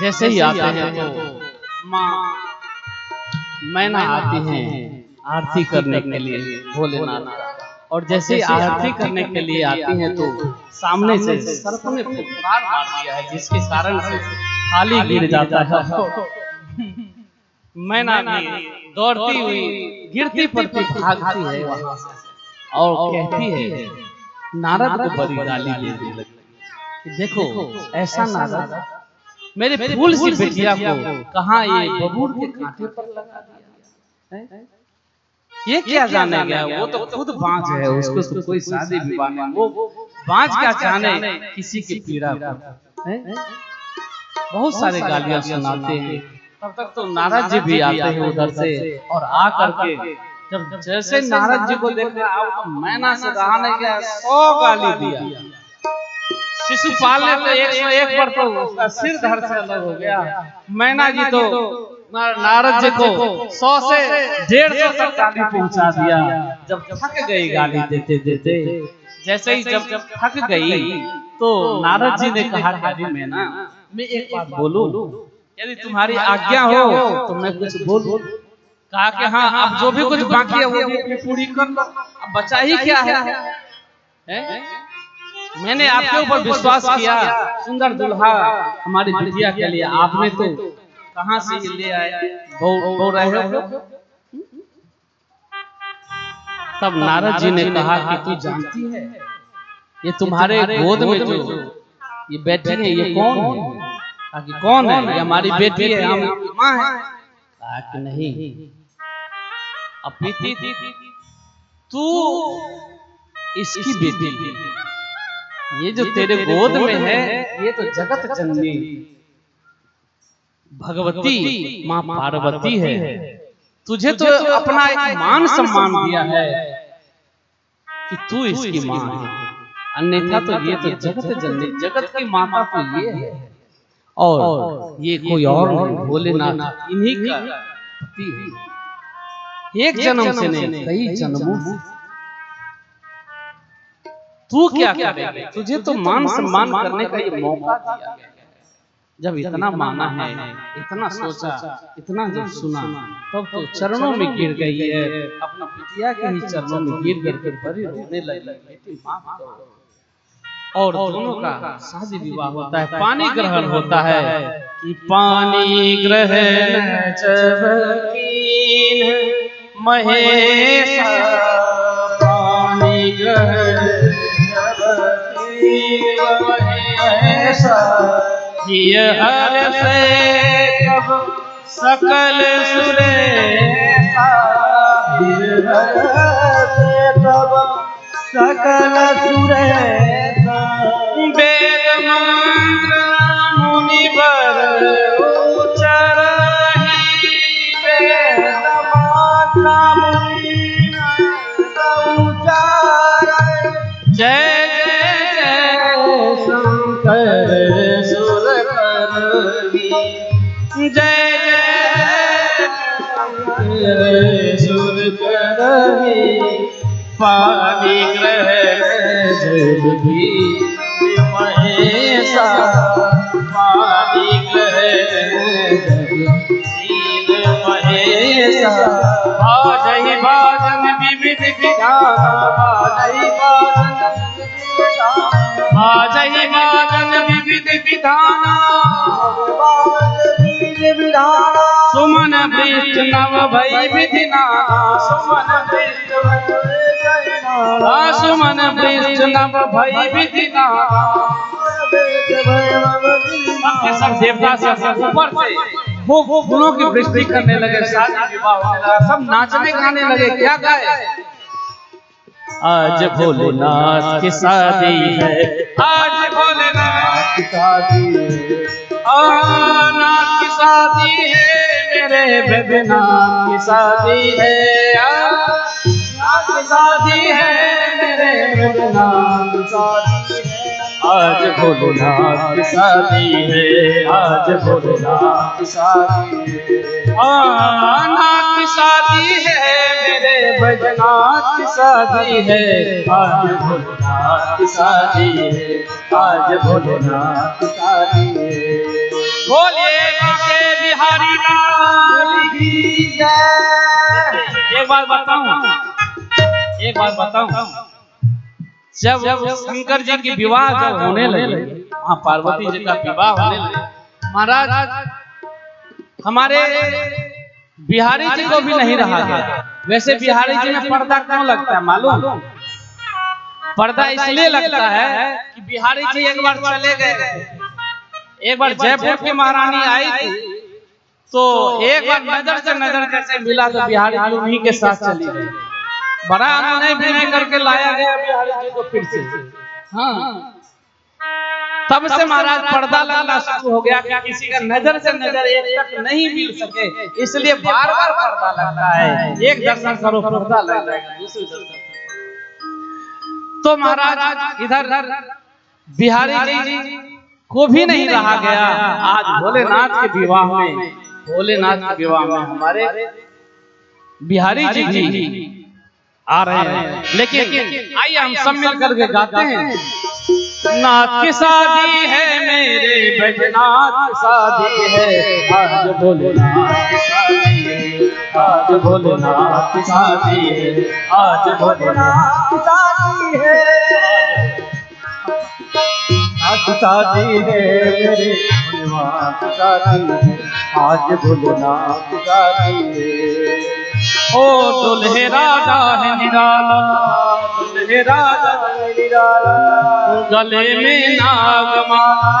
जैसे ही आते हैं तो माँ मैना आती हैं आरती करने के लिए भोलेनाथ। और जैसे ही आरती करने के लिए आती हैं तो सामने से सर्प ने फुफकार मार दिया है, जिसके कारण से थाली गिर जाता है। मैना भी दौड़ती हुई गिरती पड़ती भागती है वहां से और कहती है, नारद को बड़ी गाली देने लगी। देखो ऐसा नारद मेरे फूल सी बिटिया को कहाँ ये बबूल के कांटे पर लगा दिया, ये क्या जाने गया? वो तो खुद बांझ है, उसको तो कोई शादी विवाह नहीं, वो बांझ क्या जाने किसी की पीड़ा को। बहुत सारे गालियां सुनाते हैं। तब तक तो नारद जी भी आते हैं उधर से, और आ करके जब जैसे नारद जी को देखा तो मैना से रहा नहीं गया, 100 गाली दिया। शिशुपाल ने तो 101 पर तो उसका सिर धड़ से अलग हो गया। मैना जी तो नारद जी को 100 से 150 तक गाली पहुंचा दिया। जब थक गई गाली देते देते, जैसे ही जब थक गई तो नारद जी ने कहा कि मैं एक बात बोलूं, यदि तुम्हारी आज्ञा हो तो मैं कुछ बोलूं। कहा कि हाँ, अब जो भी कुछ बाकी है वो भी पूरी कर लो, अब बचा ही क्या है? मैंने आपके ऊपर विश्वास किया, सुंदर दुल्हा हमारी बिटिया के लिए आपने तो कहां से ले आए, बोल रहे हो। तब नारद जी ने कहा कि तू जानती है ये तुम्हारे गोद में जो ये बैठी है ये कौन है? कि कौन है? ये हमारी बेटी है, हम मां है। कहा कि नहीं अपीति तू इसकी बेटी है, ये जो तेरे गोद में है ये तो जगत जननी भगवती मां पार्वती है। तुझे तो अपना एक मान सम्मान दिया है कि तू इसकी मां है, अन्यथा तो ये तो जगत जननी, जगत की माता तो ये है और ये कोई और नहीं, भोलेनाथ इन्हीं का पति है। एक जन्म से नहीं कई जन्मों से। तू क्या करेगा? तुझे तो मान सम्मान करने का ये मौका दिया गया। जब इतना माना है, इतना सोचा, इतना जब सुना, तब तो चरणों में गिर गई है, अपना बिटिया के ही चरणों में गिर करके बड़ी रोने लगी, बेटी माफ करो। और दोनों का शादी विवाह होता है, पानी ग्रहण होता है कि पानी ग्रहण जब कीन महेश, पानी ग्रहण जब कीन महेश, ये हर से कब सकल सुरेशा, गिर से तब सकल सुरेशा, वेद मंत्र मुनिवर उच्चारहि, वेद मंत्र मुनिवर उच्चारहि, जय जय जय शंकर सुर करहि, जय जय शंकर सुर करहि, पानी ग्रहण जब कीन महेशा, पानी ग्रहण जब कीन महेशा, बाजहि बाजन विविध विधान, बाजहि बाजन विविध विधान, सुमन पृष्ठ नव भई विधि नाना, सुमन पृष्ठ सुमन पृष्ठ नव भई विधि नाना। सब देवता सब ऊपर से वो फूलों की वृष्टि करने लगे, शादी विवाह होने लगा, सब नाचने गाने लगे। क्या गाए? आज भोलेनाथ की शादी है, आज भोलेनाथ की शादी है, नाथ की शादी है, मेरे बैद्यनाथ की शादी है, नाथ की शादी है, मेरे बैद्यनाथ की शादी है, आज भोलेनाथ की शादी है, आज भोलेनाथ की शादी है, नाथ की शादी है, मेरे बैद्यनाथ की शादी है, आज भोलेनाथ की शादी है, आज भोलेनाथ की शादी है। बोलिए बांके बिहारी लाल की जय। एक बात बताऊं, जब शंकर जी की विवाह जब होने लगे, वहाँ पार्वती जी का विवाह होने लगे, महाराज हमारे बिहारी जी को भी नहीं रहा गया। वैसे बिहारी जी में पर्दा क्यों लगता है मालूम? पर्दा इसलिए लगता है कि बिहारी जी एक बार चले गए, एक बार जयपुर की महारानी आई थी, तो एक बार नजर से नजर जैसे मिला तो बिहारी जी उन्हीं के साथ चली गई। बड़ा अनुनय विनय करके लाया गया बिहारी जी को फिर से। हाँ, तब से महाराज पर्दा लगना शुरू हो गया कि किसी का नजर से नजर एक तक नहीं मिल सके, इसलिए बार बार पर्दा लगता है। एक दर्शन करो पर्दा लग जाएगा, दूसरे दर्शन तो महाराज इधर बिहारी जी को भी नहीं रहा गया। आज भोलेनाथ के विवाह में भोलेनाथ के विवाह में हमारे बिहारी जी भी आ रहे हैं, लेकिन आइए हम सब मिलकर के गाते हैं। नाथ की शादी है मेरे बैजनाथ की शादी है, आज भोलेनाथ की शादी है, आज भोलेनाथ की शादी है, आज भोलेनाथ की शादी है, आज शादी है मेरे भोलेनाथ की शादी है, आज भोलेनाथ की शादी है। ओ दुल्हे राजा है निराला, दुल्हे राजा है निराला, गले में नागमाला,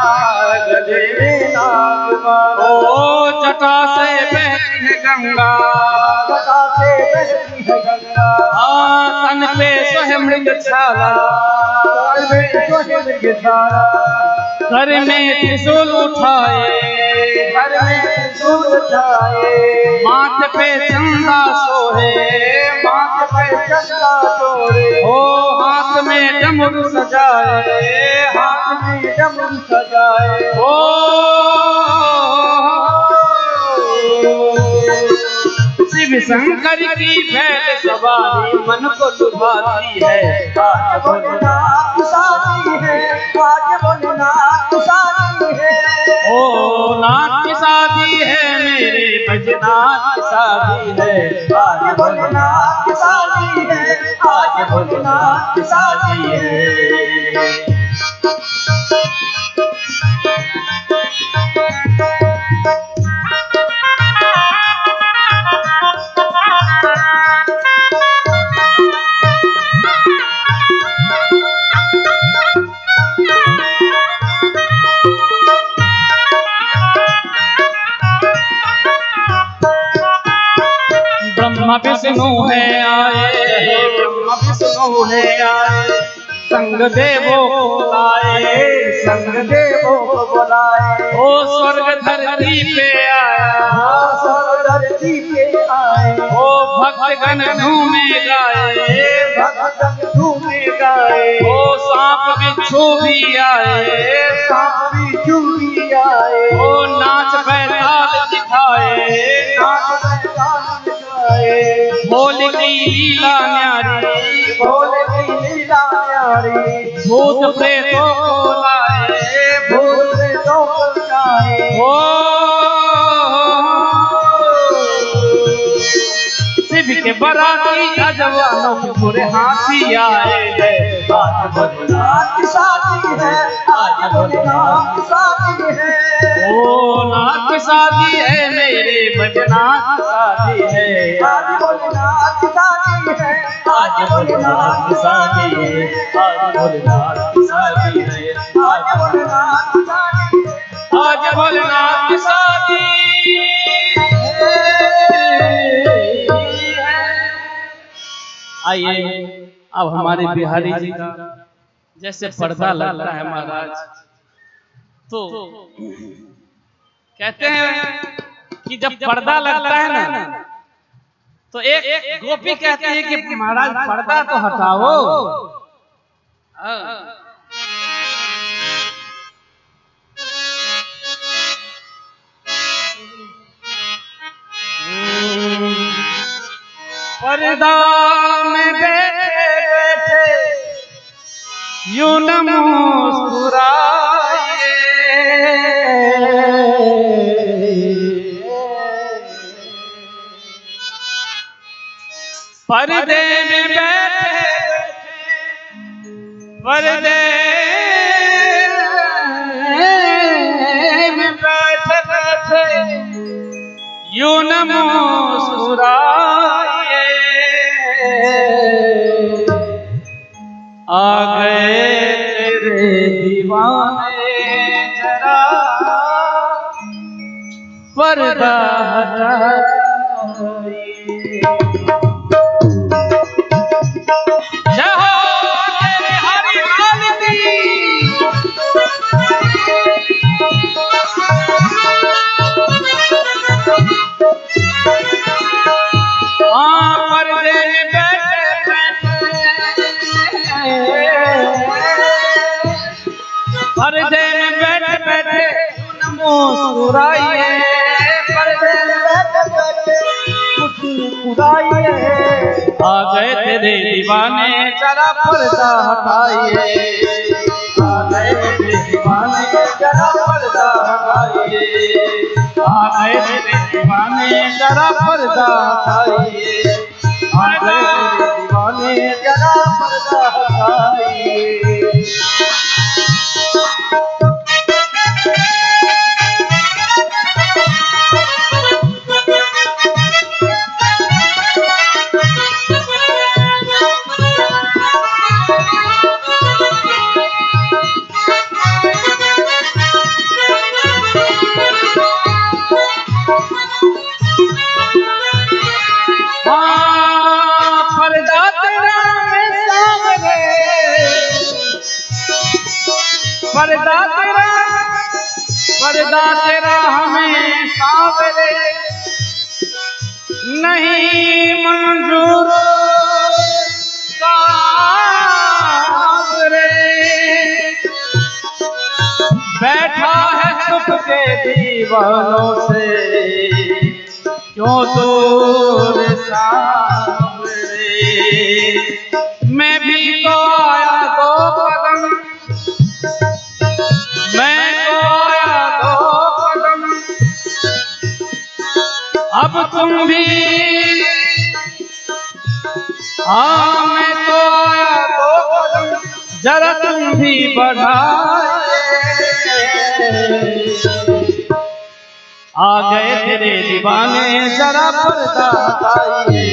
गले में नागमाला, ओ जटा से बहती है गंगा, जटा से बहती है गंगा, तन पे सोहे मृगशाला, तन पे सोहे मृगशाला, घर में त्रिशूल उठाए, घर में त्रिशूल उठाए, माथे पे चंदा सोहे, माथे पे चंदा सोहे, ओ हाथ में डमरू सजाए, हाथ में डमरू सजाए, ओ शिव शंकर की भैल सवारी मन को लुभाती है, आज भोलेनाथ की शादी है, आज भोलेनाथ की शादी है, ओ नाथ की शादी है मेरे बैजनाथ की शादी है, आज भोलेनाथ की शादी है, आज भोलेनाथ की शादी है। ब्रह्मा विष्णु है आए, ब्रह्मा विष्णु है आए, संग देवों को लाए, संग देवों को बुलाए, ओ स्वर्ग धरती पे आया, स्वर्ग धरती पे आए, ओ भक्तगण झूमे गाए, भक्तगण झूमे गाए, ओ सांप बिच्छू भी आए, सांप बिच्छू भी आए, ओ नाच बैताल दिखाए, नाच बैताल दिखाए, भोले की लीला न्यारी, भोले की लीला न्यारी, भूत प्रेतों को लाए, भूत प्रेतों को लाए, ओ शिव के बराती अजवानों के पूरे हाथी आए हैं, आज भोलेनाथ की शादी है, आज भोलेनाथ की शादी है, ओ नाथ की शादी है मेरे बैजनाथ की शादी है, आज भोलेनाथ की शादी है, आज भोलेनाथ की शादी है, आज भोलेनाथ की शादी है, आज भोलेनाथ की शादी है, आज भोलेनाथ की शादी आइए अब हमारे बिहारी जी का जैसे पर्दा लगता है महाराज, तो कहते हैं कि जब पर्दा लगता है ना, तो एक गोपी कहती है कि महाराज पर्दा तो हटाओ, पर्दा में बैठे बैठे यूं न मुस्कुराइए, पर्दे में बैठे पर्दे में बैठे बैठे यूं न मुस्कुराइए, आ गए तेरे दीवाने जरा पर्दा हटाइए। जय हो तेरे हरि लाल की, पर्दे में बैठे पर्दे में बैठे बैठे मुस्कुराइए, पर्दे बुलाइए, आ गए तेरे दीवाने जरा पर्दा हटाइए, आ गए तेरे दीवाने जरा पर्दा हटाइए, आ गए तेरे दीवाने जरा पर्दा हटाइए, आ गए तेरे दीवाने जरा पर्दा हटाइए। पर्दा तेरा है सामने, पर्दा तेरा हमें सामने नहीं मंजूर सावरे, बैठा है सुख के दीवानों से क्यों दूर सावरे, मैं भी तो आया दो कदम, मैं तो आया दो कदम, अब तुम भी हाँ मैं तो आया दो कदम, जरा तुम भी बढ़ाए, आ गए तेरे दीवाने जरा पर्दा हटाइए,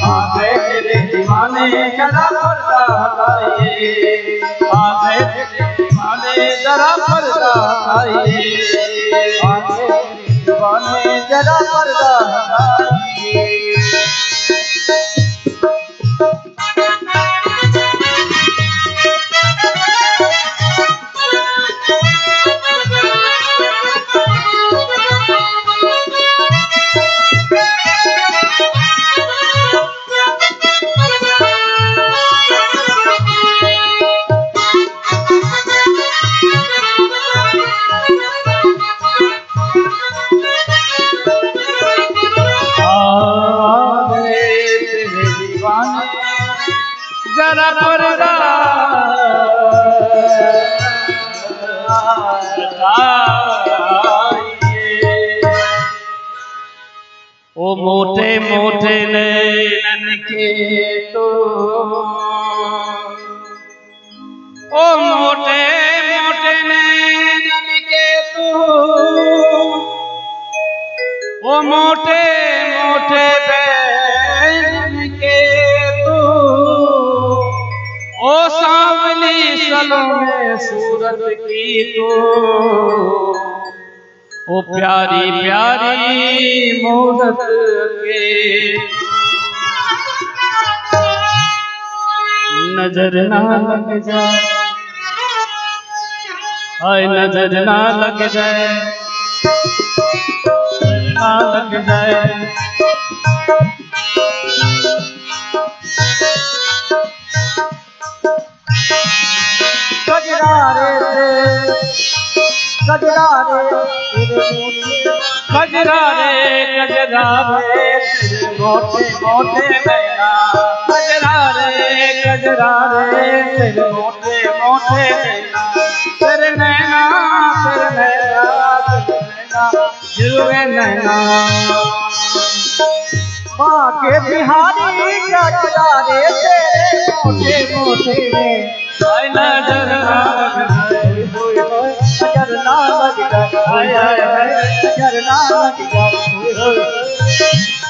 आ गए तेरे दीवाने जरा पर्दा हटाइए, आ गए तेरे दीवाने जरा पर्दा हटाइए, आ गए तेरे दीवाने जरा पर्दा हटाइए। जरा पर्दा हटाइए, ओ मोटे मोटे नैनन के तो, ओ मोटे मोटे नैनन के तो, ओ मोटे मोटे बैन के तो, ओ सांवली सलोने सूरत की तो, ओ प्यारी प्यारी मूरत के नजर ना लग जाए, हाय नजर ना लग जाए, ना लग जाए, गजरारे मोटे मोटे नैना, गजरारे तेरे मोटे मोटे नैना, तेरे नैना जुए नैना, माँ के बिहारी गजरारे तेरे मोटे मोटे नजर ना लग जाए, नजर ना लग जाए, नजर ना लग जाए,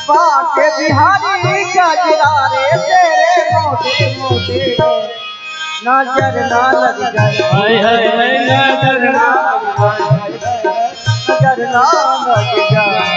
माँ के बिहारी गजरारे तेरे मोटे मोटे नजर ना लग जाए, नजर ना नजर ना लग जाए।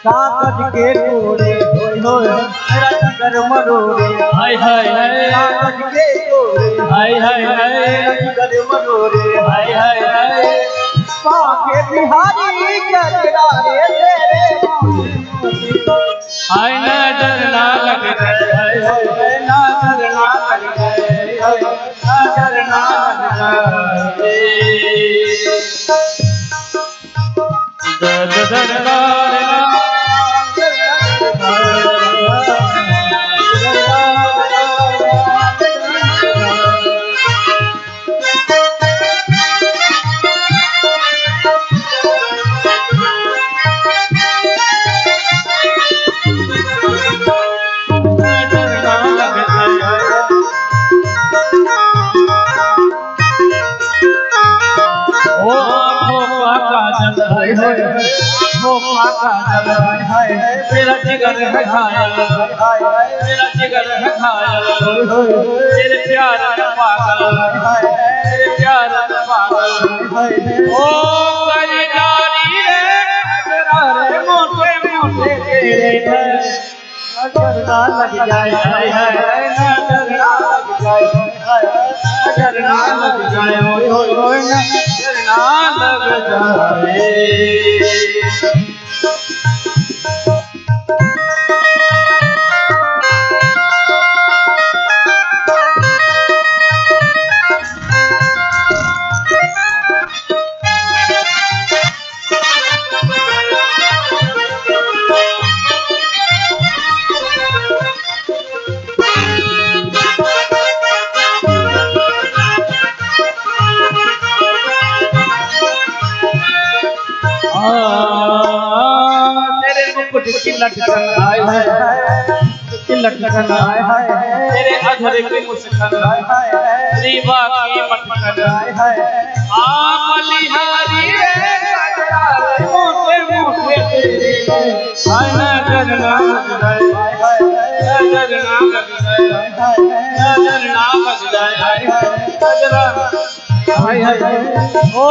कागज के टुकड़े होए होए रच अजगर मरोरे हाय हाय हाय नाग के गोरे हाय हाय हाय अजगर मरोरे हाय हाय हाय पाके बिहारी गजरा रे तेरे हाय नजर ना लग गए हाय नजर ना लग गए नजर ना लग मेरा जिगर है घायल मेरा जिगर है घायल तेरे प्यार में पागल तेरे प्यार में पागल ओ करीदारी रे मोटे मोटे तेरे नजर ना लग जाए नजर ना लग जाए नजर ना लग जाए नजर ना लग जाए तेरे मुकुट की लटकन आए की लटकन तेरे अधर की मुस्कान रीवा की मटकन बलिहारी मोटे मोटे हाय नजर ना लग जाए नजर ना लग जाए नजर ना लग जाए नजर हाय हाय ओ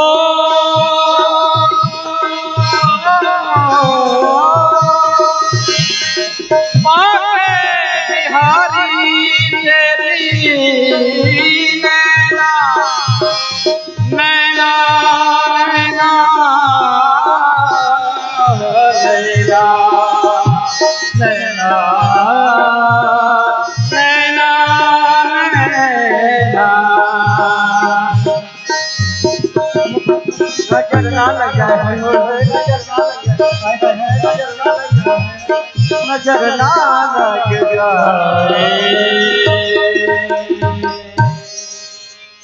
बिहारी तेरी नैना नैना नैना नैना नैना नैना नैना नजर ना लग जाए नजर ना लग जाए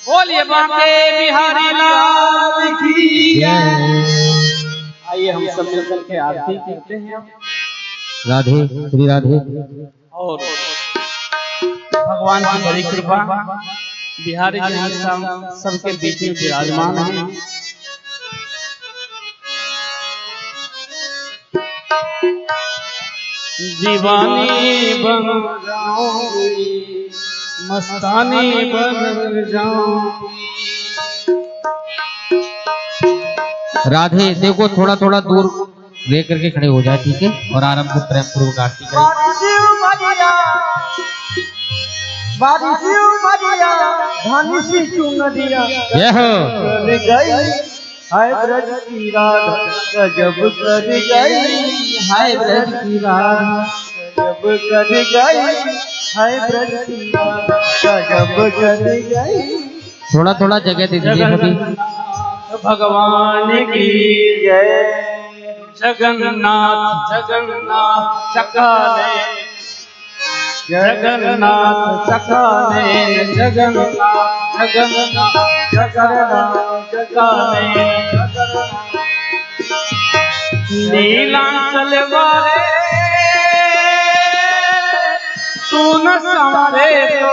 बोलिए बांके बिहारी लाल की आइए हम सब मिलकर के आरती करते हैं राधे श्री राधे और भगवान की बड़ी कृपा बिहारी जहाँ सबके बीच में विराजमान है दीवानी बन जाऊंगी मस्तानी बन जाऊंगी राधे देखो थोड़ा थोड़ा दूर वे करके खड़े हो जाए ठीक है और आराम से प्रेम पूर्वक आरती करें बारिश मरिया धनी सी चुनरिया जय हो कर गई हाय ब्रज की राधा गजब कर गई हाय ब्रज की राधा गजब कर गई हाय ब्रज की राधा गजब कर गई थोड़ा थोड़ा जगह दे दीजिए सभी भगवान की जय जगन्नाथ जगन्नाथ चकाने जगन्नाथ चकाने जगन्नाथ जगन्नाथ जगन्नाथ चकाने नीलांचल वाले तू न संभाले तो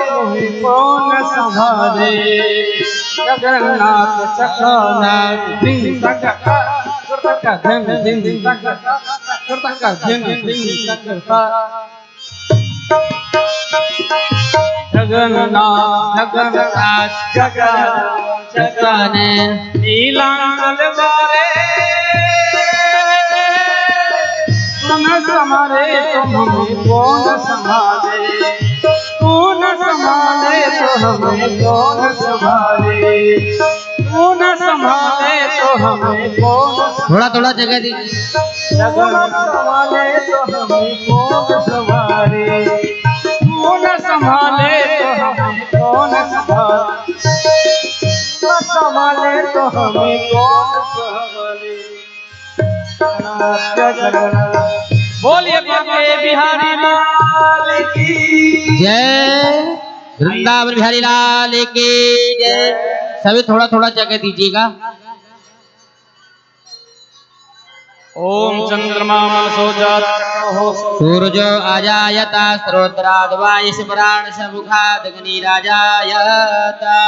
कौन संभाले जगन्नाथ चकाने दिन तक धन दिन तक धन दिन तक जगन्नाथ जगन्नाथ जगने नीलांचल वाले तुम संभाले तुम कौन संभाले हमें कौन संभाले, तू न संभाले तो हमें कौन, थोड़ा थोड़ा जगह दीजिए। तू न संभाले तो हमें कौन संभाले, तू न संभाले तो हमें कौन संभाले, तू न संभाले तो हमें कौन संभाले। बोलिए बांके बिहारी लाल की जय, वृंदावन बिहारी लाल की जय। सभी थोड़ा थोड़ा जगह दीजिएगा। ओम चंद्रमा मनसो जातो सूरजो अजायता स्रोत्राद्वायश प्राण समुखाद अग्निराजायता।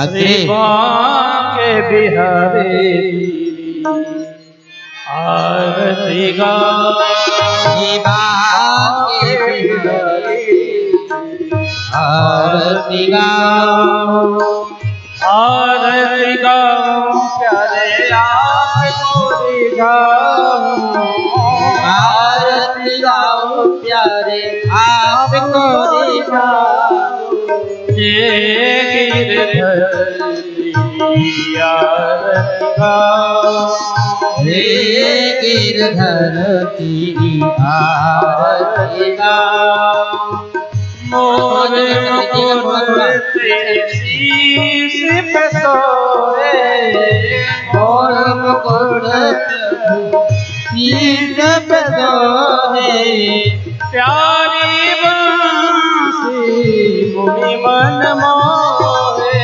श्री बांके बिहारी आरती गा, श्री बांके बिहारी आरती गाओ, आरती गाऊं प्यारे आपको गाऊं, आरती गाओ प्यारे आपको गाओ। ये गिरधरी आरती गाऊं, हे गिरधर तेरी आरती गाओ। मोर मोर तेरे शीश पे सोए, मोर मुकुट शीश पे सोए, प्यारी बांसी मुनि मन मोहे,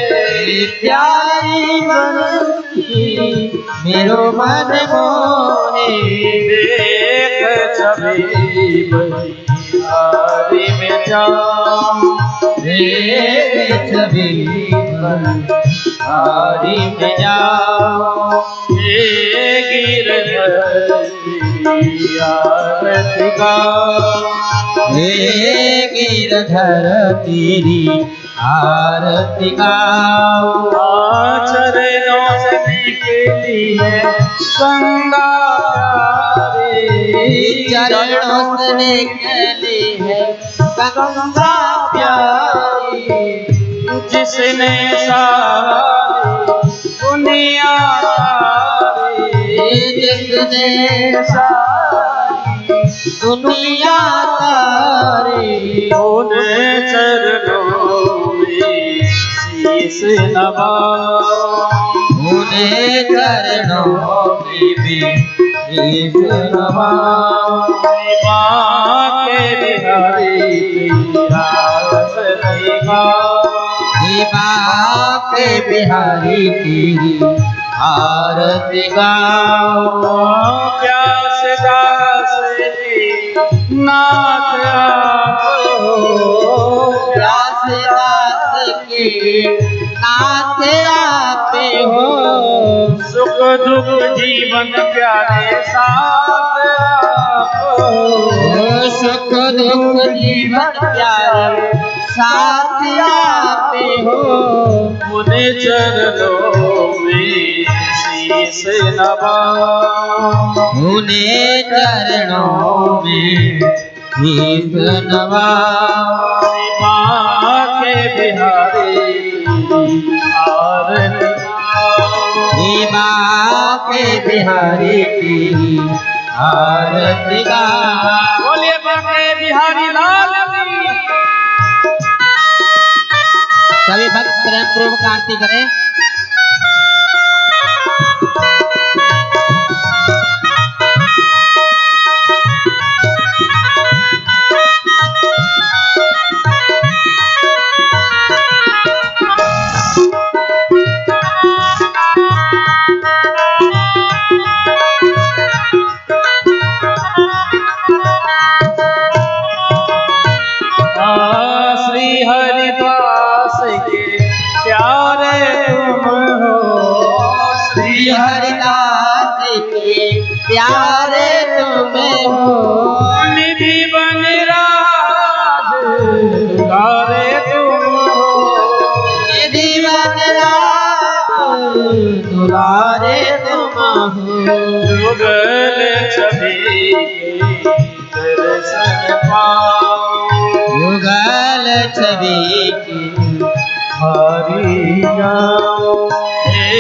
प्यारी बंसी मेरो मन मोहे। देख छवि बिहारी में जाऊं, रे छवि बिहारी में जाओ। ये गिरधरी आरती गाऊं, हे गिरधर तेरी आरती गाओ। चरणों से निकली है गंगा प्यारी, चरणों से निकली है गंगा प्यारी, जिसने सारी दुनिया तारी, जिसने सारी दुनिया तारी, उन चरणों में शीश नवाऊं, उन्हें चरणों में भी शीश नवाऊं। बांके बिहारी आरती गाऊं, बांके बिहारी तेरी आरती गाओ। प्यास दास की नाथ आप हो, प्यास दास के नाथ आप हो, सुख दुख जीवन प्यारे साथ आप हो, सुख दुख जीवन प्यारे साथ आप हो, उन्हें चरणों में शीश नवाऊं, उन्हें चरणों में शीश नवाओ। बांके बिहारी आरती गाऊं, बांके बिहारी तेरी आरती गाओ। बोलिए बांके बिहारी लाल की। सभी भक्त प्रेम पूर्वक आरती करें। श्री हरिदास के प्यारे तुम हो, श्री हरिदास के प्यारे तुम हो, निधि बन राज गारे तुम हो, निधि बन राज दुलारे तुम हो, जुगल छवि दर्शन पाओ, छवि की हरि जाओ हे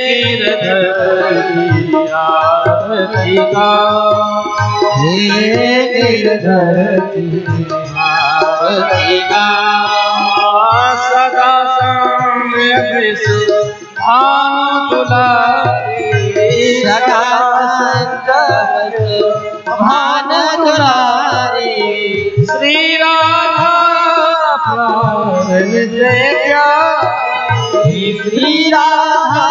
गिरधर की आरती गाओ, हे गिरधर की आरती गाओ। सदा संग विष्णु भानु दुलारी, सदा संग भान दुलारी, श्री राधा प्राण से प्यारी, श्री राधा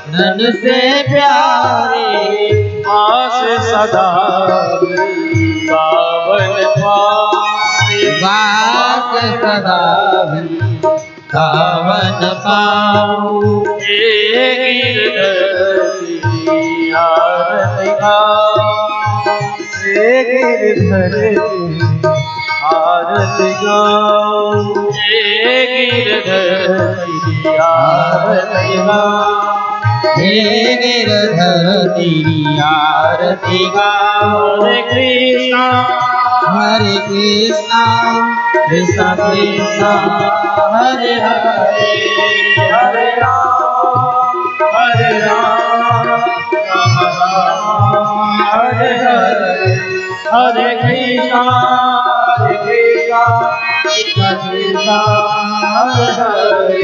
नन से प्यारे, आस सदा पावन पाए, वास सदा पावन पाऊं। हे गिरधर की आरती गाओ, हे गिरधर की आरती गाओ, हे गिरधर की आरती गाओ, हे गिरधर तेरी आरती गाओ। हरे कृष्णा हरे कृष्णा कृष्ण कृष्ण हरे हरे, हरे राम हरे राम राम राम हरे हरे, हरे कृष्णा कृष्ण कृष्ण हरे हरे,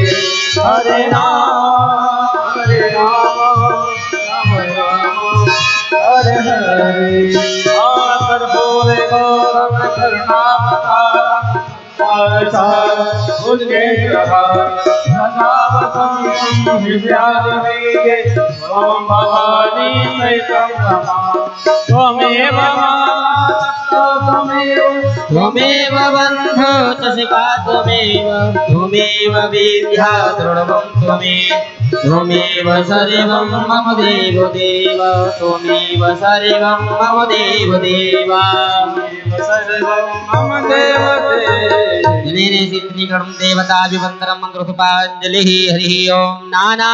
हरे राम राम राम हरे हरे। आकर बोले गौरव करुणावतार, उनके भवानी त्वमेव बन्धो च शिखा त्वमेव, त्वमेव विद्या दृढं त्वमेव सर्वं मम देव देव, त्वमेव सर्वं मम देव देव, मम देव देव। जनेन सिद्धिकरं देवता विवन्दनं मन्त्रसुपाञ्जलिः। हरिः ओम। नाना